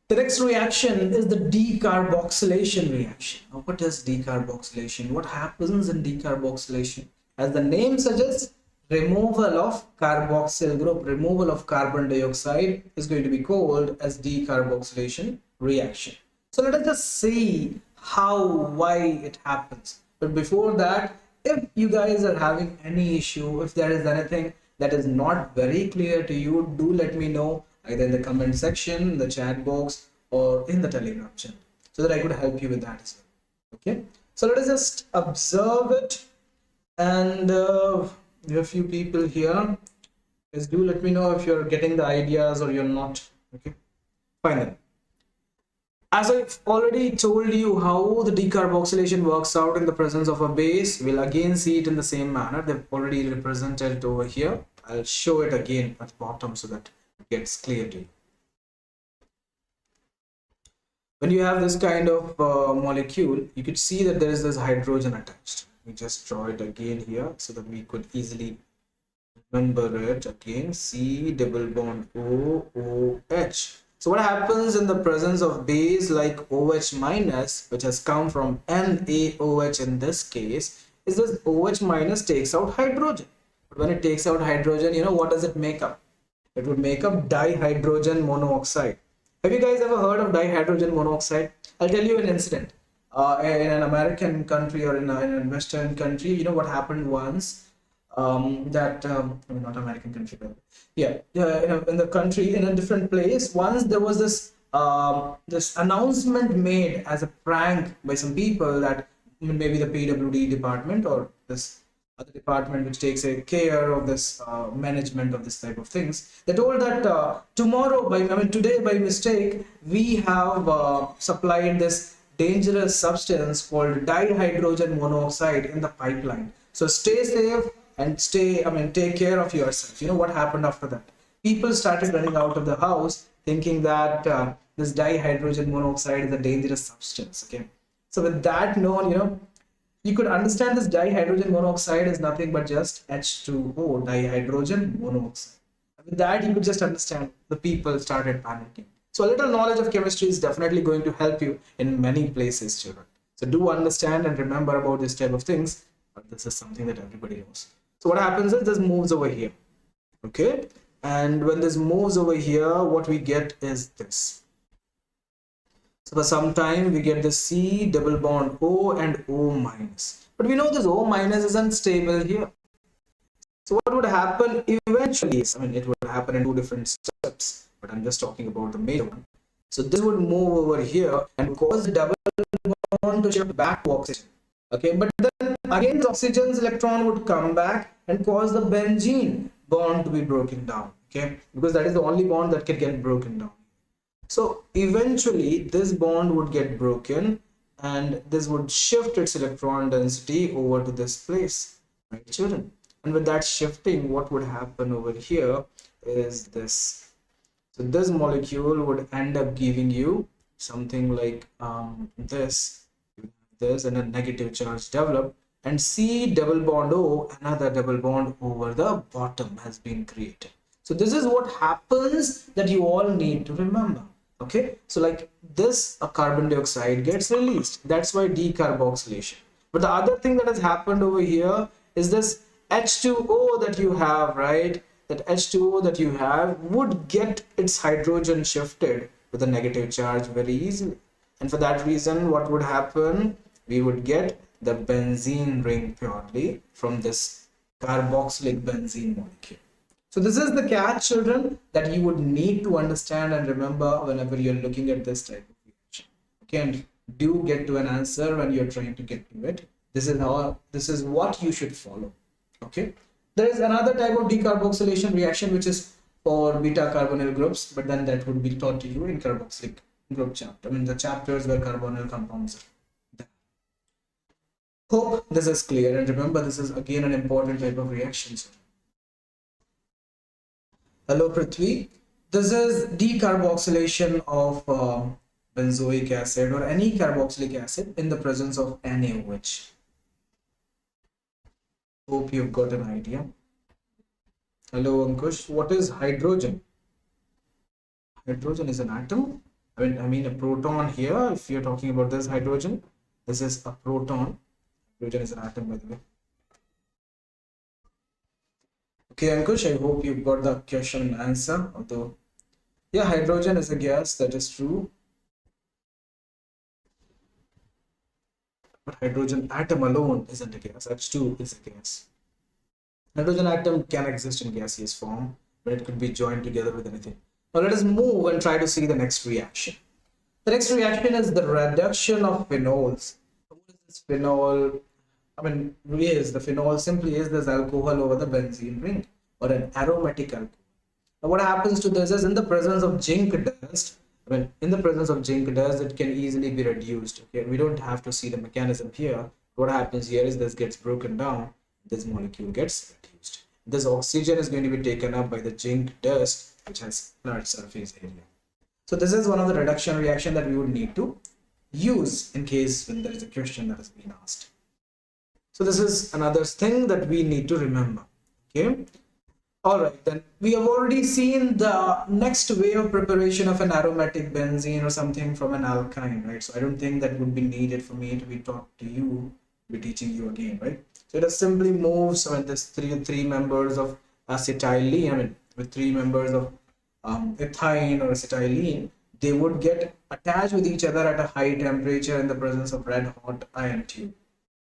The next reaction is the decarboxylation reaction. Now, what is decarboxylation? What happens in decarboxylation? As the name suggests, removal of carboxyl group, removal of carbon dioxide is going to be called as decarboxylation reaction. So let us just see why it happens. But before that, if you guys are having any issue, if there is anything that is not very clear to you, do let me know either in the comment section, the chat box, or in the Telegram channel, so that I could help you with that as well. Okay, so let us just observe it. And there are a few people here. Just do let me know if you're getting the ideas or you're not. Okay, fine then. As I've already told you how the decarboxylation works out in the presence of a base, we'll again see it in the same manner. They've already represented it over here. I'll show it again at the bottom so that it gets clear to you. When you have this kind of molecule, you could see that there is this hydrogen attached. We just draw it again here so that we could easily remember it again. C double bond O, OH. So what happens in the presence of base like OH minus, which has come from NaOH in this case, is this OH minus takes out hydrogen. But when it takes out hydrogen, you know what does it make up? It would make up dihydrogen monoxide. Have you guys ever heard of dihydrogen monoxide? I'll tell you an incident. In an American country or in a Western country, you know what happened once? I mean, not American country, but yeah, in the country, in a different place, once there was this announcement made as a prank by some people that maybe the PWD department or this other department which takes a care of this management of this type of things. They told that today by mistake, we have supplied this dangerous substance called dihydrogen monoxide in the pipeline. So stay safe and take care of yourself. You know what happened after that? People started running out of the house thinking that this dihydrogen monoxide is a dangerous substance. Okay. So with that known, you could understand this dihydrogen monoxide is nothing but just H2O, dihydrogen monoxide. With that, you could just understand the people started panicking. So a little knowledge of chemistry is definitely going to help you in many places, children. So do understand and remember about this type of things, but this is something that everybody knows. So what happens is this moves over here, okay? And when this moves over here, what we get is this. So for some time we get the C double bond O and O minus. But we know this O minus is unstable here. So what would happen eventually? It would happen in two different steps, but I'm just talking about the major one. So this would move over here and cause the double bond to shift back to oxygen. Okay, but then again the oxygen's electron would come back and cause the benzene bond to be broken down. Okay, because that is the only bond that can get broken down. So eventually this bond would get broken and this would shift its electron density over to this place, right, children? And with that shifting, what would happen over here is this. So this molecule would end up giving you something like this and a negative charge developed, and C double bond O, another double bond over the bottom has been created. So this is what happens that you all need to remember. Okay, so like this, a carbon dioxide gets released. That's why decarboxylation. But the other thing that has happened over here is this H2O that you have, right? That H2O that you have would get its hydrogen shifted with a negative charge very easily. And for that reason, what would happen? We would get the benzene ring purely from this carboxylic benzene molecule. So this is the catch, children, that you would need to understand and remember whenever you're looking at this type of reaction. Okay, and do get to an answer when you're trying to get to it. This is what you should follow. Okay, there is another type of decarboxylation reaction which is for beta carbonyl groups, but then that would be taught to you in carboxylic group chapter. The chapters where carbonyl compounds are there. Hope this is clear, and remember this is again an important type of reaction. Hello Prithvi, this is decarboxylation of benzoic acid or any carboxylic acid in the presence of NaOH. Hope you've got an idea. Hello Ankush, what is hydrogen? Hydrogen is an atom. I mean a proton here. If you're talking about this hydrogen, this is a proton. Hydrogen is an atom, by the way. Okay, Ankush, I hope you've got the question and answer. Although, yeah, hydrogen is a gas, that is true. But hydrogen atom alone isn't a gas. H2 is a gas. Hydrogen atom can exist in gaseous form, but it could be joined together with anything. Now let us move and try to see the next reaction. The next reaction is the reduction of phenols. What is this phenol? The phenol simply is this alcohol over the benzene ring or an aromatic alcohol. Now what happens to this is in the presence of zinc dust, it can easily be reduced. Okay, we don't have to see the mechanism here. What happens here is this gets broken down, this molecule gets reduced. This oxygen is going to be taken up by the zinc dust, which has large surface area. So this is one of the reduction reaction that we would need to use in case when there is a question that has been asked. So this is another thing that we need to remember. Okay. All right, then we have already seen the next way of preparation of an aromatic benzene or something from an alkyne, right? So I don't think that would be needed for me to be taught to you, be teaching you again, right? So it just simply moves with this three members of acetylene, with three members of ethine or acetylene, they would get attached with each other at a high temperature in the presence of red hot iron tube.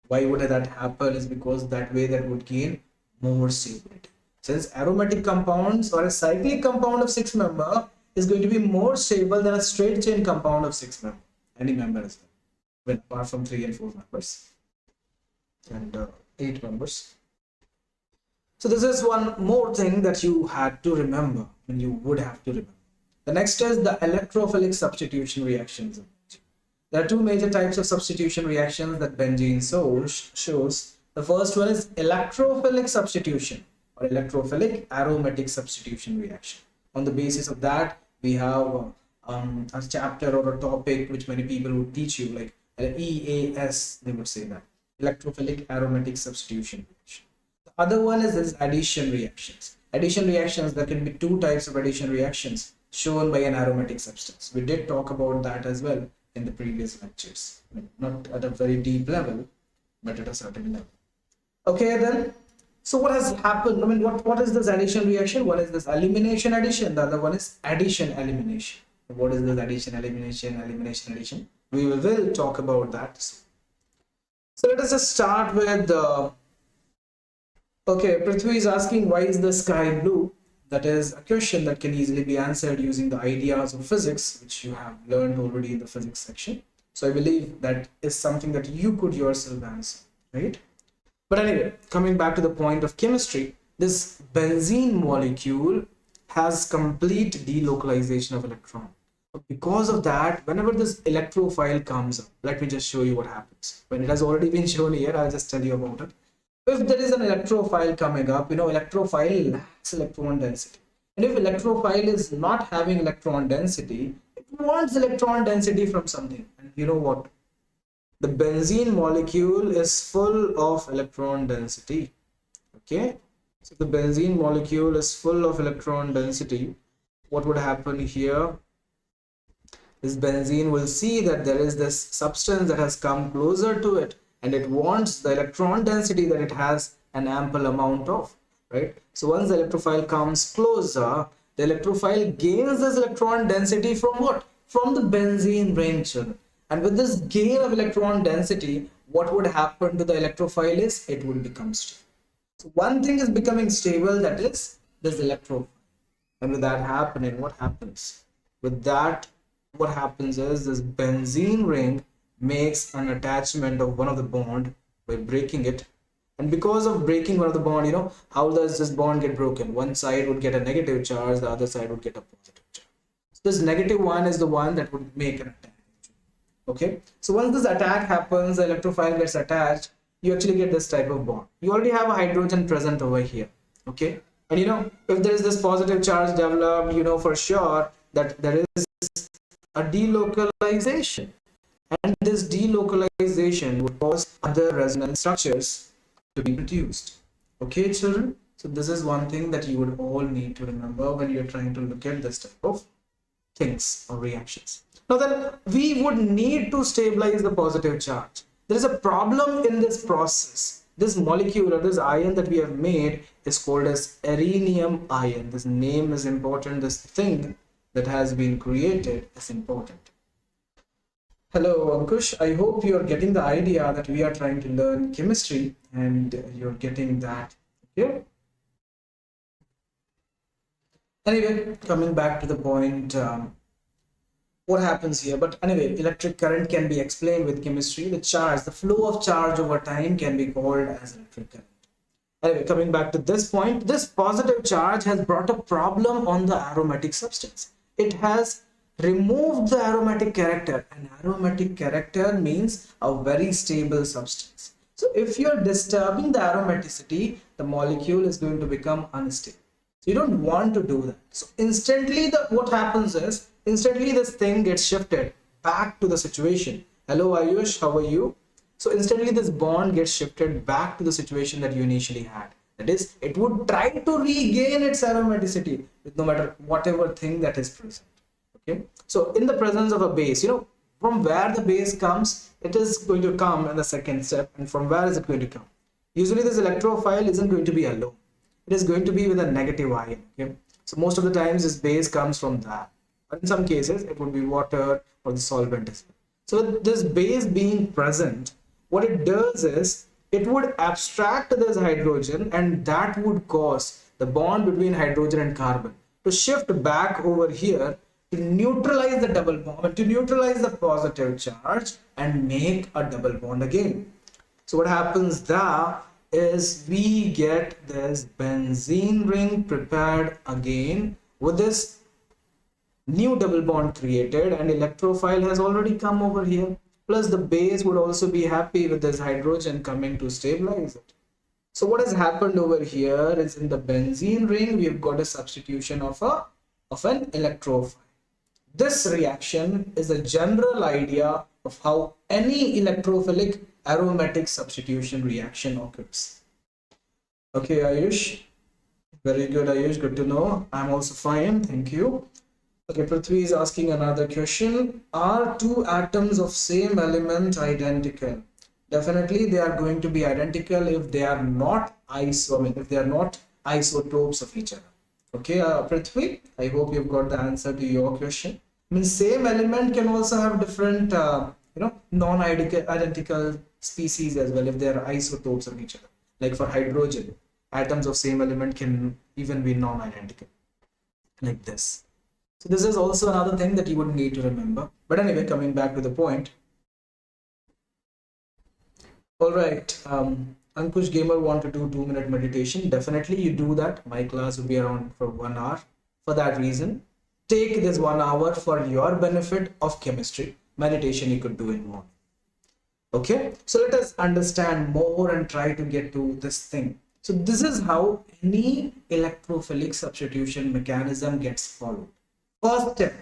Why would that happen? Is because that way that would gain more stability. Since aromatic compounds or a cyclic compound of 6 member is going to be more stable than a straight chain compound of 6 member, any member as well, apart from 3 and 4 members and 8 members. So this is one more thing that you had to remember, and you would have to remember. The next is the electrophilic substitution reactions. There are two major types of substitution reactions that benzene shows. The first one is electrophilic substitution or electrophilic aromatic substitution reaction. On the basis of that, we have a chapter or a topic which many people would teach you, like EAS, they would say that, electrophilic aromatic substitution reaction. The other one is this addition reactions. Addition reactions, there can be two types of addition reactions shown by an aromatic substance. We did talk about that as well in the previous lectures, not at a very deep level, but at a certain level. Okay, then, so what has happened? I mean, what is this addition reaction? One is this elimination addition, the other one is addition elimination. What is this addition elimination, elimination addition? We will talk about that soon. So let us just start with okay, Prithvi is asking, why is the sky blue? That is a question that can easily be answered using the ideas of physics, which you have learned already in the physics section. So I believe that is something that you could yourself answer, right? But anyway, coming back to the point of chemistry, this benzene molecule has complete delocalization of electron. Because of that, whenever this electrophile comes up, let me just show you what happens. When it has already been shown here, I'll just tell you about it. If there is an electrophile coming up, electrophile lacks electron density. And if electrophile is not having electron density, it wants electron density from something. And you know what? The benzene molecule is full of electron density. Okay? So the benzene molecule is full of electron density. What would happen here? This benzene will see that there is this substance that has come closer to it, and it wants the electron density that it has an ample amount of, right? So once the electrophile comes closer, the electrophile gains this electron density from what? From the benzene ring, children. And with this gain of electron density, what would happen to the electrophile is it would become stable. So one thing is becoming stable, that is this electrophile. And with that happening, what happens? With that, what happens is this benzene ring makes an attachment of one of the bond by breaking it. And because of breaking one of the bond, how does this bond get broken? One side would get a negative charge, the other side would get a positive charge. So this negative one is the one that would make an attack. Okay, so once this attack happens, the electrophile gets attached, you actually get this type of bond. You already have a hydrogen present over here. Okay, and if there is this positive charge developed, for sure that there is a delocalization. And this delocalization would cause other resonance structures to be produced. Okay, children? So this is one thing that you would all need to remember when you're trying to look at this type of things or reactions. Now then, we would need to stabilize the positive charge. There is a problem in this process. This molecule or this ion that we have made is called as rhenium ion. This name is important. This thing that has been created is important. Hello Ankush, I hope you are getting the idea that we are trying to learn chemistry and you're getting that. Okay. Anyway, coming back to the point, what happens here? But anyway, electric current can be explained with chemistry. The charge, the flow of charge over time can be called as electric current. Anyway, coming back to this point, this positive charge has brought a problem on the aromatic substance. It has removed the aromatic character, and aromatic character means a very stable substance. So if you're disturbing the aromaticity, the molecule is going to become unstable. So you don't want to do that. So instantly what happens is, instantly this thing gets shifted back to the situation. Hello Ayush, how are you? So instantly this bond gets shifted back to the situation that you initially had. That is, it would try to regain its aromaticity with no matter whatever thing that is present. Okay, so in the presence of a base, from where the base comes, it is going to come in the second step. And from where is it going to come? Usually this electrophile isn't going to be alone. It is going to be with a negative ion. Okay, so most of the times this base comes from that. In some cases, it would be water or the solvent as well. So with this base being present, what it does is it would abstract this hydrogen, and that would cause the bond between hydrogen and carbon to shift back over here to neutralize the double bond, to neutralize the positive charge and make a double bond again. So what happens there is we get this benzene ring prepared again with this new double bond created, and electrophile has already come over here. Plus the base would also be happy with this hydrogen coming to stabilize it. So what has happened over here is in the benzene ring, we've got a substitution of an electrophile. This reaction is a general idea of how any electrophilic aromatic substitution reaction occurs. Okay, Ayush. Very good, Ayush. Good to know. I'm also fine. Thank you. Okay, Prithvi is asking another question. Are two atoms of same element identical? Definitely, they are going to be identical if they are not if they are not isotopes of each other. Okay, Prithvi, I hope you've got the answer to your question. I mean, same element can also have different, non-identical species as well if they are isotopes of each other. Like for hydrogen, atoms of same element can even be non-identical, like this. So this is also another thing that you would need to remember. But anyway, coming back to the point. All right, Ankush Gamer want to do 2-minute meditation. Definitely you do that. My class will be around for 1 hour. For that reason, take this 1 hour for your benefit of chemistry. Meditation you could do in morning. Okay, so let us understand more and try to get to this thing. So this is how any electrophilic substitution mechanism gets followed. First step,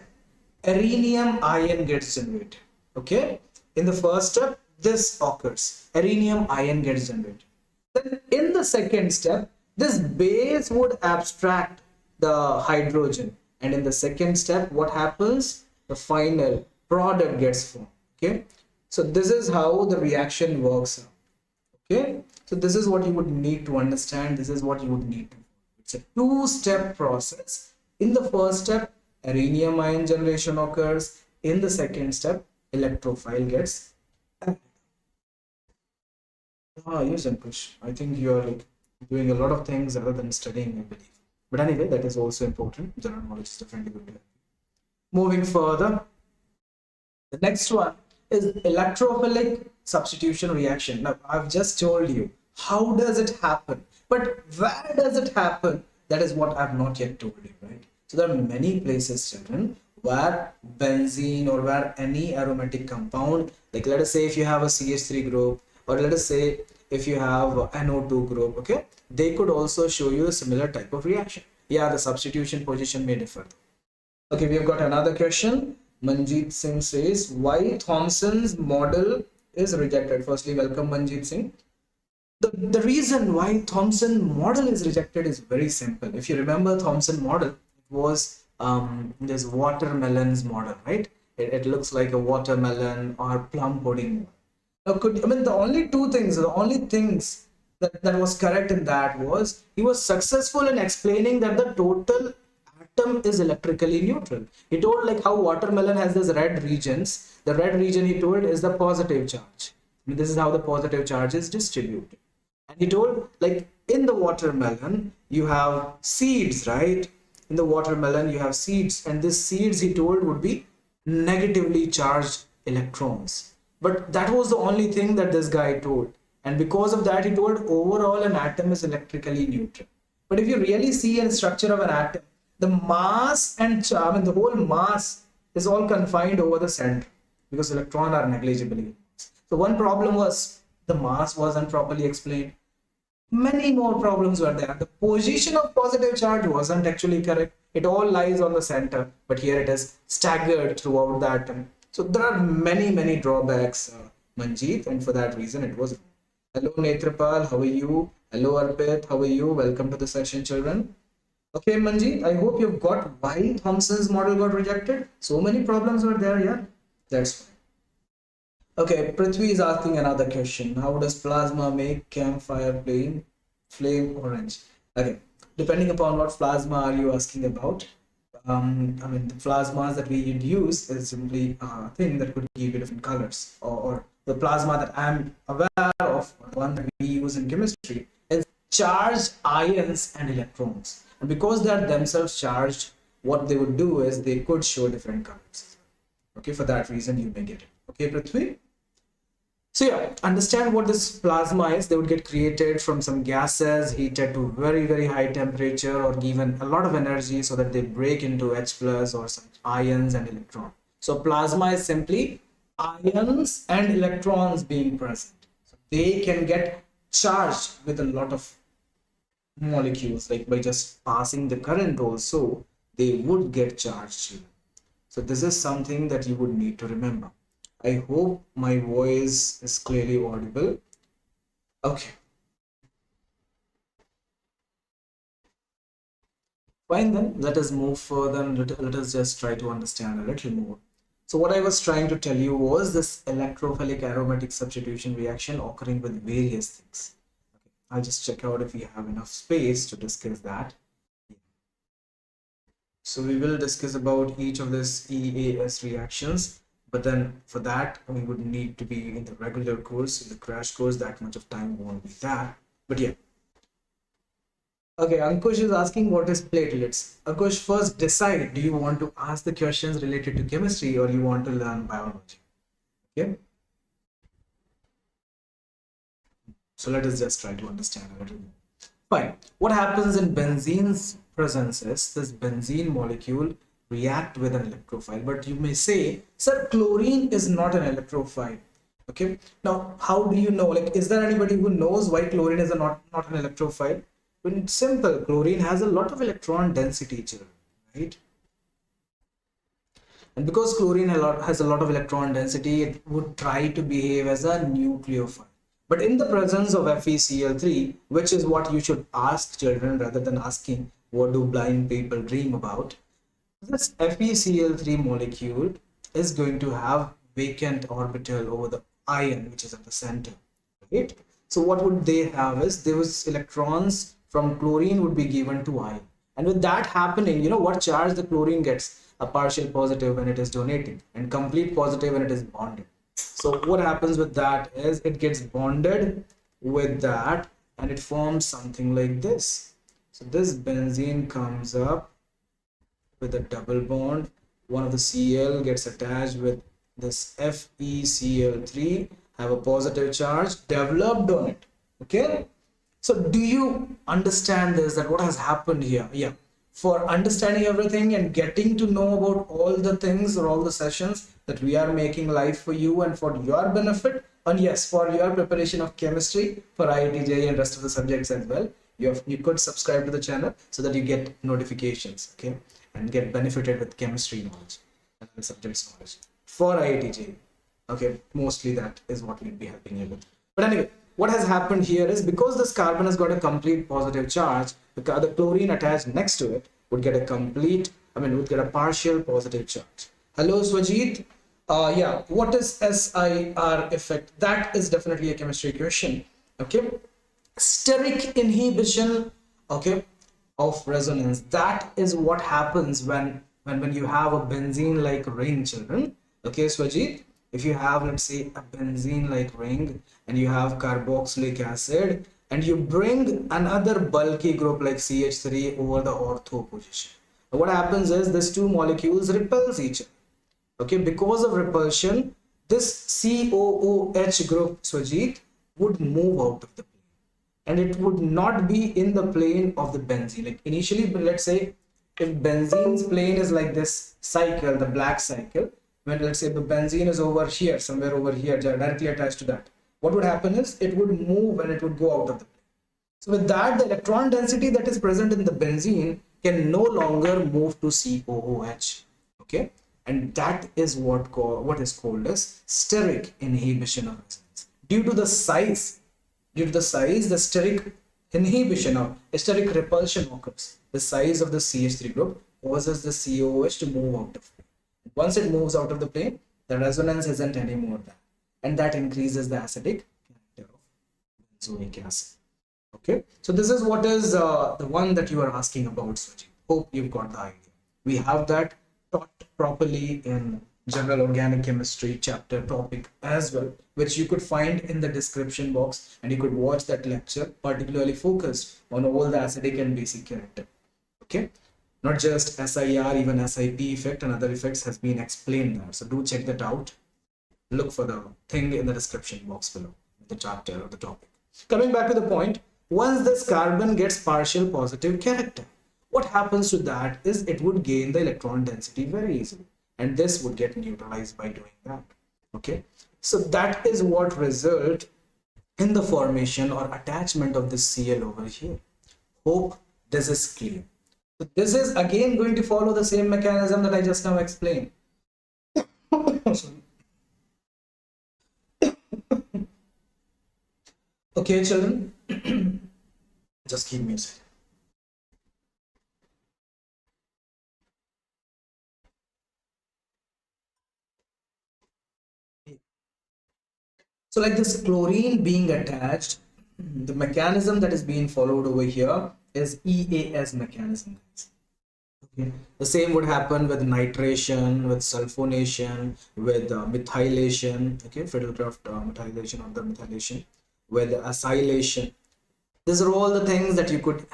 rhenium ion gets generated. Okay, in the first step, this occurs. Rhenium ion gets generated. Then in the second step, this base would abstract the hydrogen. And in the second step, what happens? The final product gets formed. Okay, so this is how the reaction works out. Okay, so this is what you would need to understand. This is what you would need to. It's a two-step process. In the first step, rhenium ion generation occurs. In the second step, electrophile gets added. Yes, Ankush. I think you're like doing a lot of things other than studying, I believe. But anyway, that is also important. General knowledge is definitely good to have. Moving further, the next one is electrophilic substitution reaction. Now, I've just told you how does it happen, but where does it happen? That is what I've not yet told you, right? So there are many places, children, where benzene or where any aromatic compound, like let us say if you have a CH3 group, or let us say if you have NO2 group, okay, they could also show you a similar type of reaction. Yeah, the substitution position may differ. Okay, we've got another question. Manjeet Singh says, why Thompson's model is rejected? Firstly, welcome Manjeet Singh. The reason why Thompson model is rejected is very simple. If you remember Thompson model, it was this watermelon's model, right? It looks like a watermelon or plum pudding. Now, the only things that was correct in that was he was successful in explaining that the total atom is electrically neutral. He told like how watermelon has these red regions. The red region he told is the positive charge. This is how the positive charge is distributed. And he told like in the watermelon you have seeds, right? In the watermelon you have seeds, and these seeds he told would be negatively charged electrons. But that was the only thing that this guy told. And because of that, he told overall an atom is electrically neutral. But if you really see a structure of an atom, the mass and charge, the whole mass is all confined over the center because electrons are negligibly. So one problem was the mass wasn't properly explained. Many more problems were there. The position of positive charge wasn't actually correct. It all lies on the center, but here it is staggered throughout the atom. So there are many drawbacks, Manjeet, and for that reason it was. Hello Netrapal, how are you? Hello Arpit, how are you? Welcome to the session, children. Okay, Manjeet, I hope you've got why Thompson's model got rejected. So many problems were there, yeah? That's fine. Okay, Prithvi is asking another question. How does plasma make campfire flame orange? Okay, depending upon what plasma are you asking about. I mean, the plasmas that we would use is simply a thing that could give you different colors, or the plasma that I'm aware of, the one that we use in chemistry, is charged ions and electrons. And because they are themselves charged, what they would do is they could show different colors. Okay, for that reason you may get it. Okay, Prithvi? So yeah, understand what this plasma is. They would get created from some gases heated to very, very high temperature or given a lot of energy so that they break into H plus or some ions and electrons. So plasma is simply ions and electrons being present. So they can get charged with a lot of molecules, like by just passing the current also, they would get charged. So this is something that you would need to remember. I hope my voice is clearly audible. Okay. Fine then, let us move further and let us just try to understand a little more. So what I was trying to tell you was this electrophilic aromatic substitution reaction occurring with various things. Okay. I'll just check out if we have enough space to discuss that. So we will discuss about each of these EAS reactions. But then for that, we would need to be in the regular course, in the crash course. That much of time won't be that. But yeah. Okay, Ankush is asking what is platelets. Ankush, first decide, do you want to ask the questions related to chemistry or you want to learn biology? Okay. So let us just try to understand a little more. Fine. What happens in benzene's presence is this benzene molecule react with an electrophile, but you may say, sir, chlorine is not an electrophile. Okay, now how do you know, like, is there anybody who knows why chlorine is not an electrophile? When it's simple, chlorine has a lot of electron density, children, right? And because chlorine has a lot of electron density, it would try to behave as a nucleophile. But in the presence of FeCl3, which is what you should ask children rather than asking what do blind people dream about, this FeCl3 molecule is going to have vacant orbital over the ion which is at the center, right? So what would they have is those electrons from chlorine would be given to ion, and with that happening, you know what charge the chlorine gets? A partial positive when it is donating and complete positive when it is bonded. So what happens with that is it gets bonded with that and it forms something like this. So this benzene comes up with a double bond. One of the Cl gets attached with this FeCl3, have a positive charge developed on it. Okay, so do you understand this, that what has happened here? Yeah, for understanding everything and getting to know about all the things or all the sessions that we are making live for you and for your benefit, and yes, for your preparation of chemistry for IIT JEE and rest of the subjects as well, you could subscribe to the channel so that you get notifications, okay, and get benefited with chemistry knowledge and the subjects knowledge for IIT JEE. Okay, mostly that is what we'll be helping you with. But anyway, what has happened here is because this carbon has got a complete positive charge, the chlorine attached next to it would get a would get a partial positive charge. Hello, Swajit. Yeah, what is SIR effect? That is definitely a chemistry question. Okay, steric inhibition, okay, of resonance. That is what happens when you have a benzene like ring, children. Okay, Swajit, if you have, let's say, a benzene like ring and you have carboxylic acid and you bring another bulky group like CH3 over the ortho position, what happens is these two molecules repels each other. Okay, because of repulsion, this COOH group, Swajit, would move out of the plane and it would not be in the plane of the benzene. Like initially, but let's say if benzene's plane is like this cycle, the black cycle, when let's say the benzene is over here, somewhere over here, directly attached to that, what would happen is it would move and it would go out of the plane. So with that, the electron density that is present in the benzene can no longer move to COOH. Okay, and that is what is called as steric inhibition of resonance. Due to the size, the steric inhibition or steric repulsion occurs. The size of the CH3 group causes the COOH to move out of the plane. Once it moves out of the plane, the resonance isn't anymore there, and that increases the acidic character of benzoic acid. Okay, so this is what is the one that you are asking about, Swajit. Hope you've got the idea. We have that taught properly in General Organic Chemistry chapter topic as well, which you could find in the description box, and you could watch that lecture, particularly focused on all the acidic and basic character. Okay, not just SIR, even SIP effect and other effects has been explained there. So do check that out. Look for the thing in the description box below, the chapter or the topic. Coming back to the point, once this carbon gets partial positive character, what happens to that is it would gain the electron density very easily, and this would get neutralized by doing that. Okay, so that is what result in the formation or attachment of this Cl over here. Hope this is clear. So this is again going to follow the same mechanism that I just now explained. Okay, children, just keep me a second. So like this chlorine being attached, the mechanism that is being followed over here is EAS mechanism. Okay. The same would happen with nitration, with sulfonation, with methylation, okay, Friedel-Crafts methylation or the methylation, with acylation. These are all the things that you would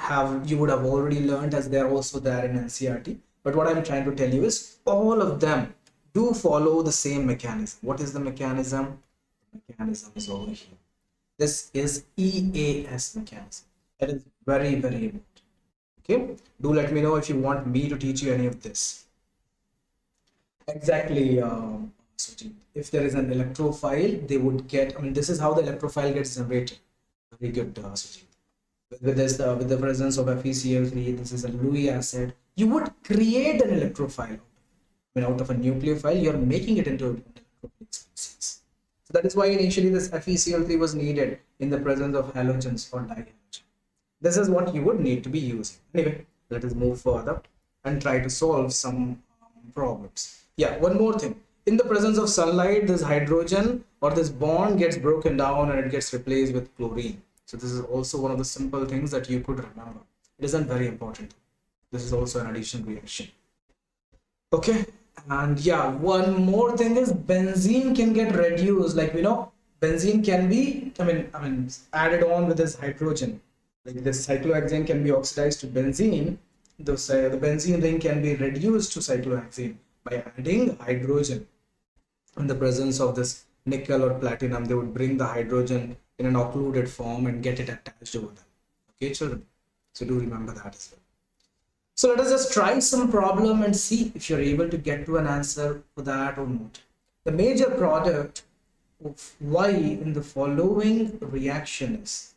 have already learned, as they are also there in NCERT. But what I'm trying to tell you is all of them do follow the same mechanism. What is the mechanism? The mechanism is over here. This is EAS mechanism. That is very, very important. Okay, do let me know if you want me to teach you any of this. Exactly, if there is an electrophile, they would get, I mean, this is how the electrophile gets generated. Very good, with the presence of FeCl3, this is a Lewis acid, you would create an electrophile. I mean, out of a nucleophile, you're making it into an electrophilic species. So that is why initially this FeCl3 was needed in the presence of halogens or dihalogen. This is what you would need to be using. Anyway, let us move further and try to solve some problems. Yeah, one more thing. In the presence of sunlight, this hydrogen or this bond gets broken down and it gets replaced with chlorine. So this is also one of the simple things that you could remember. It isn't very important. This is also an addition reaction. Okay, and yeah, one more thing is benzene can get reduced. Like, benzene can be, I mean, added on with this hydrogen. Like this cyclohexane can be oxidized to benzene. The benzene ring can be reduced to cyclohexane by adding hydrogen. In the presence of this nickel or platinum, they would bring the hydrogen in an occluded form and get it attached over them. Okay, children, so do remember that as well. So let us just try some problem and see if you're able to get to an answer for that or not. The major product of Y in the following reaction is,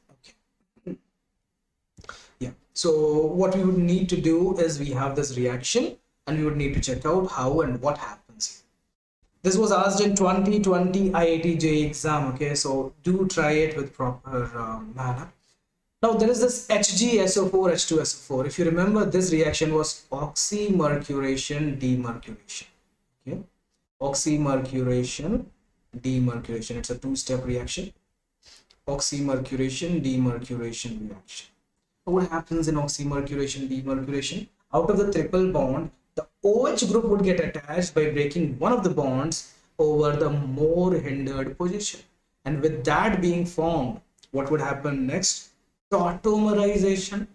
yeah, so what we would need to do is we have this reaction and we would need to check out how and what happens. This was asked in 2020 IIT JEE exam. Okay, so do try it with proper manner. Now there is this HgSO4 H2SO4. If you remember, this reaction was oxymercuration demerculation. Okay, oxymercuration demerculation. It's a two-step reaction. Oxymercuration demerculation reaction. What happens in oxymercuration demerculation? Out of the triple bond, the OH group would get attached by breaking one of the bonds over the more hindered position, and with that being formed, what would happen next? Tautomerization.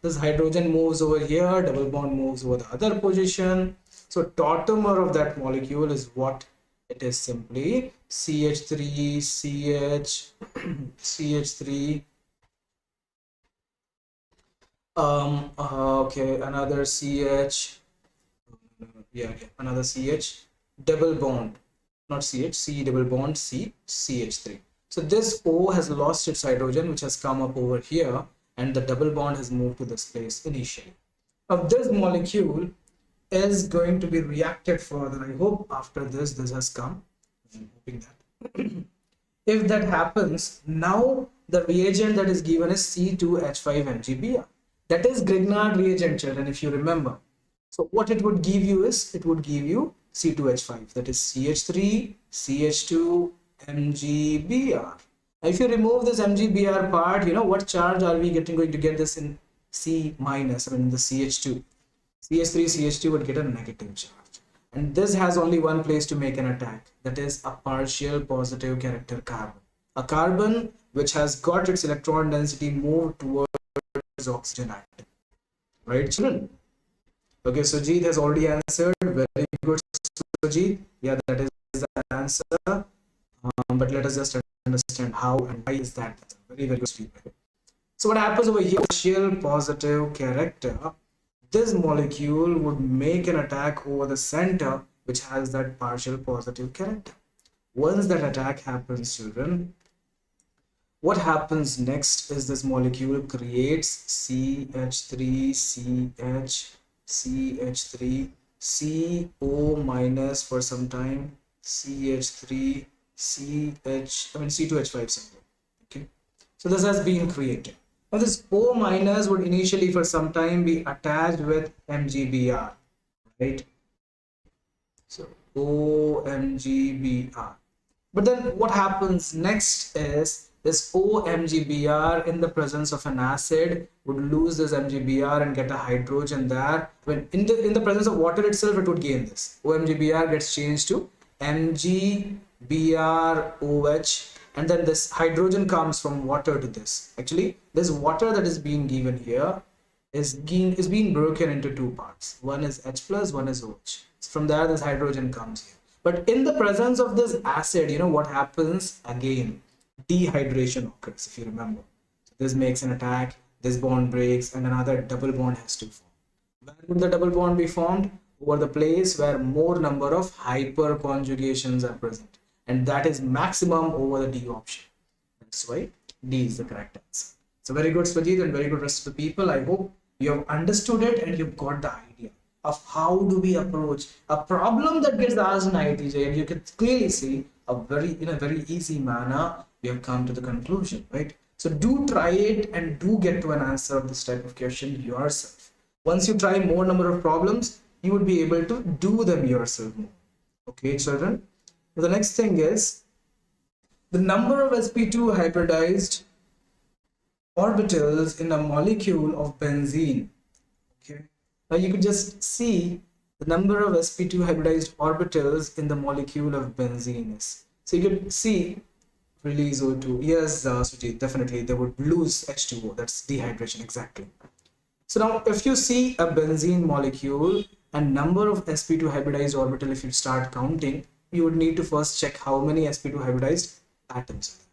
This hydrogen moves over here, double bond moves over the other position. So tautomer of that molecule is what it is, simply CH3 CH CH3 okay, another CH, another CH, double bond, not CH, C double bond, C, CH3. So this O has lost its hydrogen, which has come up over here, and the double bond has moved to this place initially. Now this molecule is going to be reacted further. I hope after this has come. I'm hoping that. If that happens, now the reagent that is given is C2H5MgBr. That is Grignard reagent, children, if you remember. So what it would give you is, it would give you C2H5, that is CH3, CH2, MgBr. If you remove this MgBr part, what charge are we going to get this in C minus, I mean the CH2. CH3, CH2 would get a negative charge. And this has only one place to make an attack. That is a partial positive character carbon. A carbon which has got its electron density moved towards oxygen atom. Right, children? Okay, so Jeet has already answered. Very good, Jeet. Yeah, that is the answer. But let us just understand how and why is that. Very, very good feedback. So what happens over here? Partial positive character. This molecule would make an attack over the center, which has that partial positive character. Once that attack happens, children, what happens next is this molecule creates CH3, CH, CH3, CO minus for some time, CH3, C2H5 symbol. Okay, so this has been created. Now this O minus would initially for some time be attached with MgBr, right? So OMgBr. But then what happens next is this OMgBr in the presence of an acid would lose this MgBr and get a hydrogen there. When in the presence of water itself, it would gain this. OMgBr gets changed to MgBrOH, and then this hydrogen comes from water to this. Actually, this water that is being given here is being broken into two parts. One is H plus, one is OH. So from there, this hydrogen comes here. But in the presence of this acid, you know what happens? Again, dehydration occurs, if you remember. So this makes an attack, this bond breaks, and another double bond has to form. Where would the double bond be formed? Over the place where more number of hyperconjugations are present. And that is maximum over the D option. That's why D is the correct answer. So very good, Swajit, and very good rest of the people. I hope you have understood it and you've got the idea of how do we approach a problem that gets asked in IIT JEE, and you can clearly see in a very easy manner we have come to the conclusion, right? So do try it and do get to an answer of this type of question yourself. Once you try more number of problems, you would be able to do them yourself more. Okay, children. The next thing is the number of sp2 hybridized orbitals in a molecule of benzene. Okay, now you could just see the number of sp2 hybridized orbitals in the molecule of benzene is. So you could see release O2. Yes, Sujit, definitely they would lose H2O. That's dehydration, exactly. So now if you see a benzene molecule and number of sp2 hybridized orbital, if you start counting, you would need to first check how many sp2 hybridized atoms are there.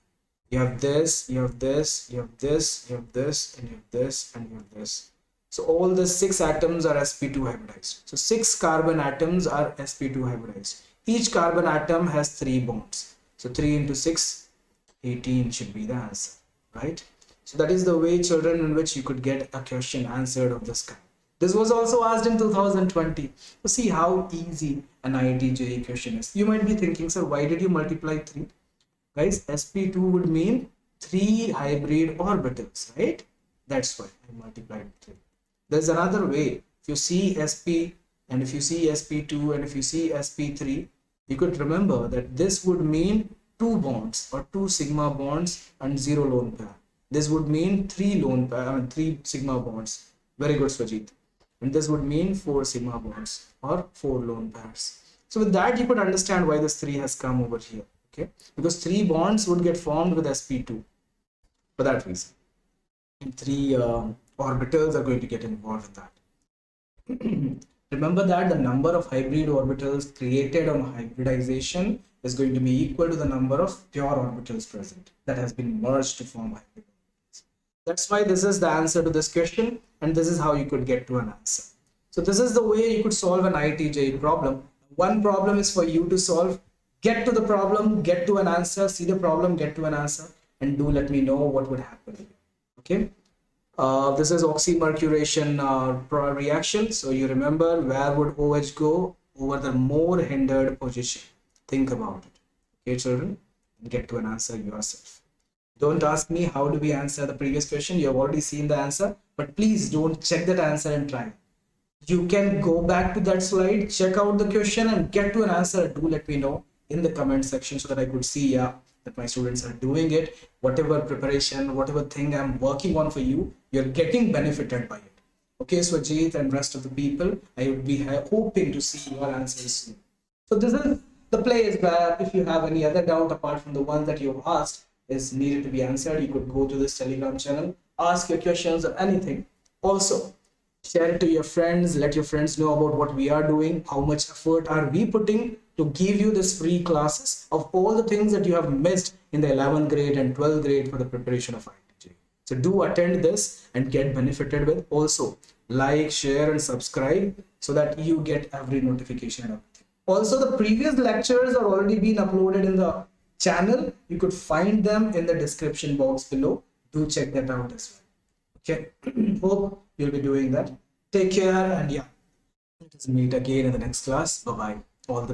You have this, you have this, you have this, you have this, and you have this, and you have this. So all the 6 atoms are sp2 hybridized. So 6 carbon atoms are sp2 hybridized. Each carbon atom has 3 bonds. So 3 into 6, 18 should be the answer, right? So that is the way, children, in which you could get a question answered of this kind. This was also asked in 2020. So see how easy an IIT JEE question is. You might be thinking, sir, why did you multiply 3? Guys, sp2 would mean 3 hybrid orbitals, right? That's why I multiplied 3. There's another way. If you see sp and if you see sp2 and if you see sp3, you could remember that this would mean 2 bonds or 2 sigma bonds and 0 lone pair. This would mean 3 lone pair, 3 sigma bonds. Very good, Swajit. And this would mean 4 sigma bonds or 4 lone pairs. So with that, you could understand why this 3 has come over here. Okay, because 3 bonds would get formed with sp2 for that reason, and 3 orbitals are going to get involved in that. Remember that the number of hybrid orbitals created on hybridization is going to be equal to the number of pure orbitals present that has been merged to form hybrid orbitals. That's why this is the answer to this question, and this is how you could get to an answer. So this is the way you could solve an IIT JEE problem. One problem is for you to solve. Get to the problem, get to an answer, see the problem, get to an answer, and do let me know what would happen. Okay. This is Oxymercuration reaction. So you remember, where would OH go? Over the more hindered position. Think about it. Okay, children, get to an answer yourself. Don't ask me how do we answer the previous question. You have already seen the answer, but please don't check that answer and try. You can go back to that slide, check out the question and get to an answer. Do let me know in the comment section so that I could see that my students are doing it. Whatever preparation, whatever thing I'm working on for you, you're getting benefited by it. Okay, so Ajit and rest of the people, I would be hoping to see your answers soon. So this is the place where if you have any other doubt apart from the ones that you've asked is needed to be answered, you could go to this Telegram channel, ask your questions or anything. Also, share it to your friends, let your friends know about what we are doing, how much effort are we putting to give you this free classes of all the things that you have missed in the 11th grade and 12th grade for the preparation of IIT. So do attend this and get benefited with. Also like, share and subscribe so that you get every notification and everything. Also, the previous lectures are already been uploaded in the channel. You could find them in the description box below. Do check that out as well. Okay, hope you'll be doing that. Take care and yeah, let us meet again in the next class. Bye bye. All the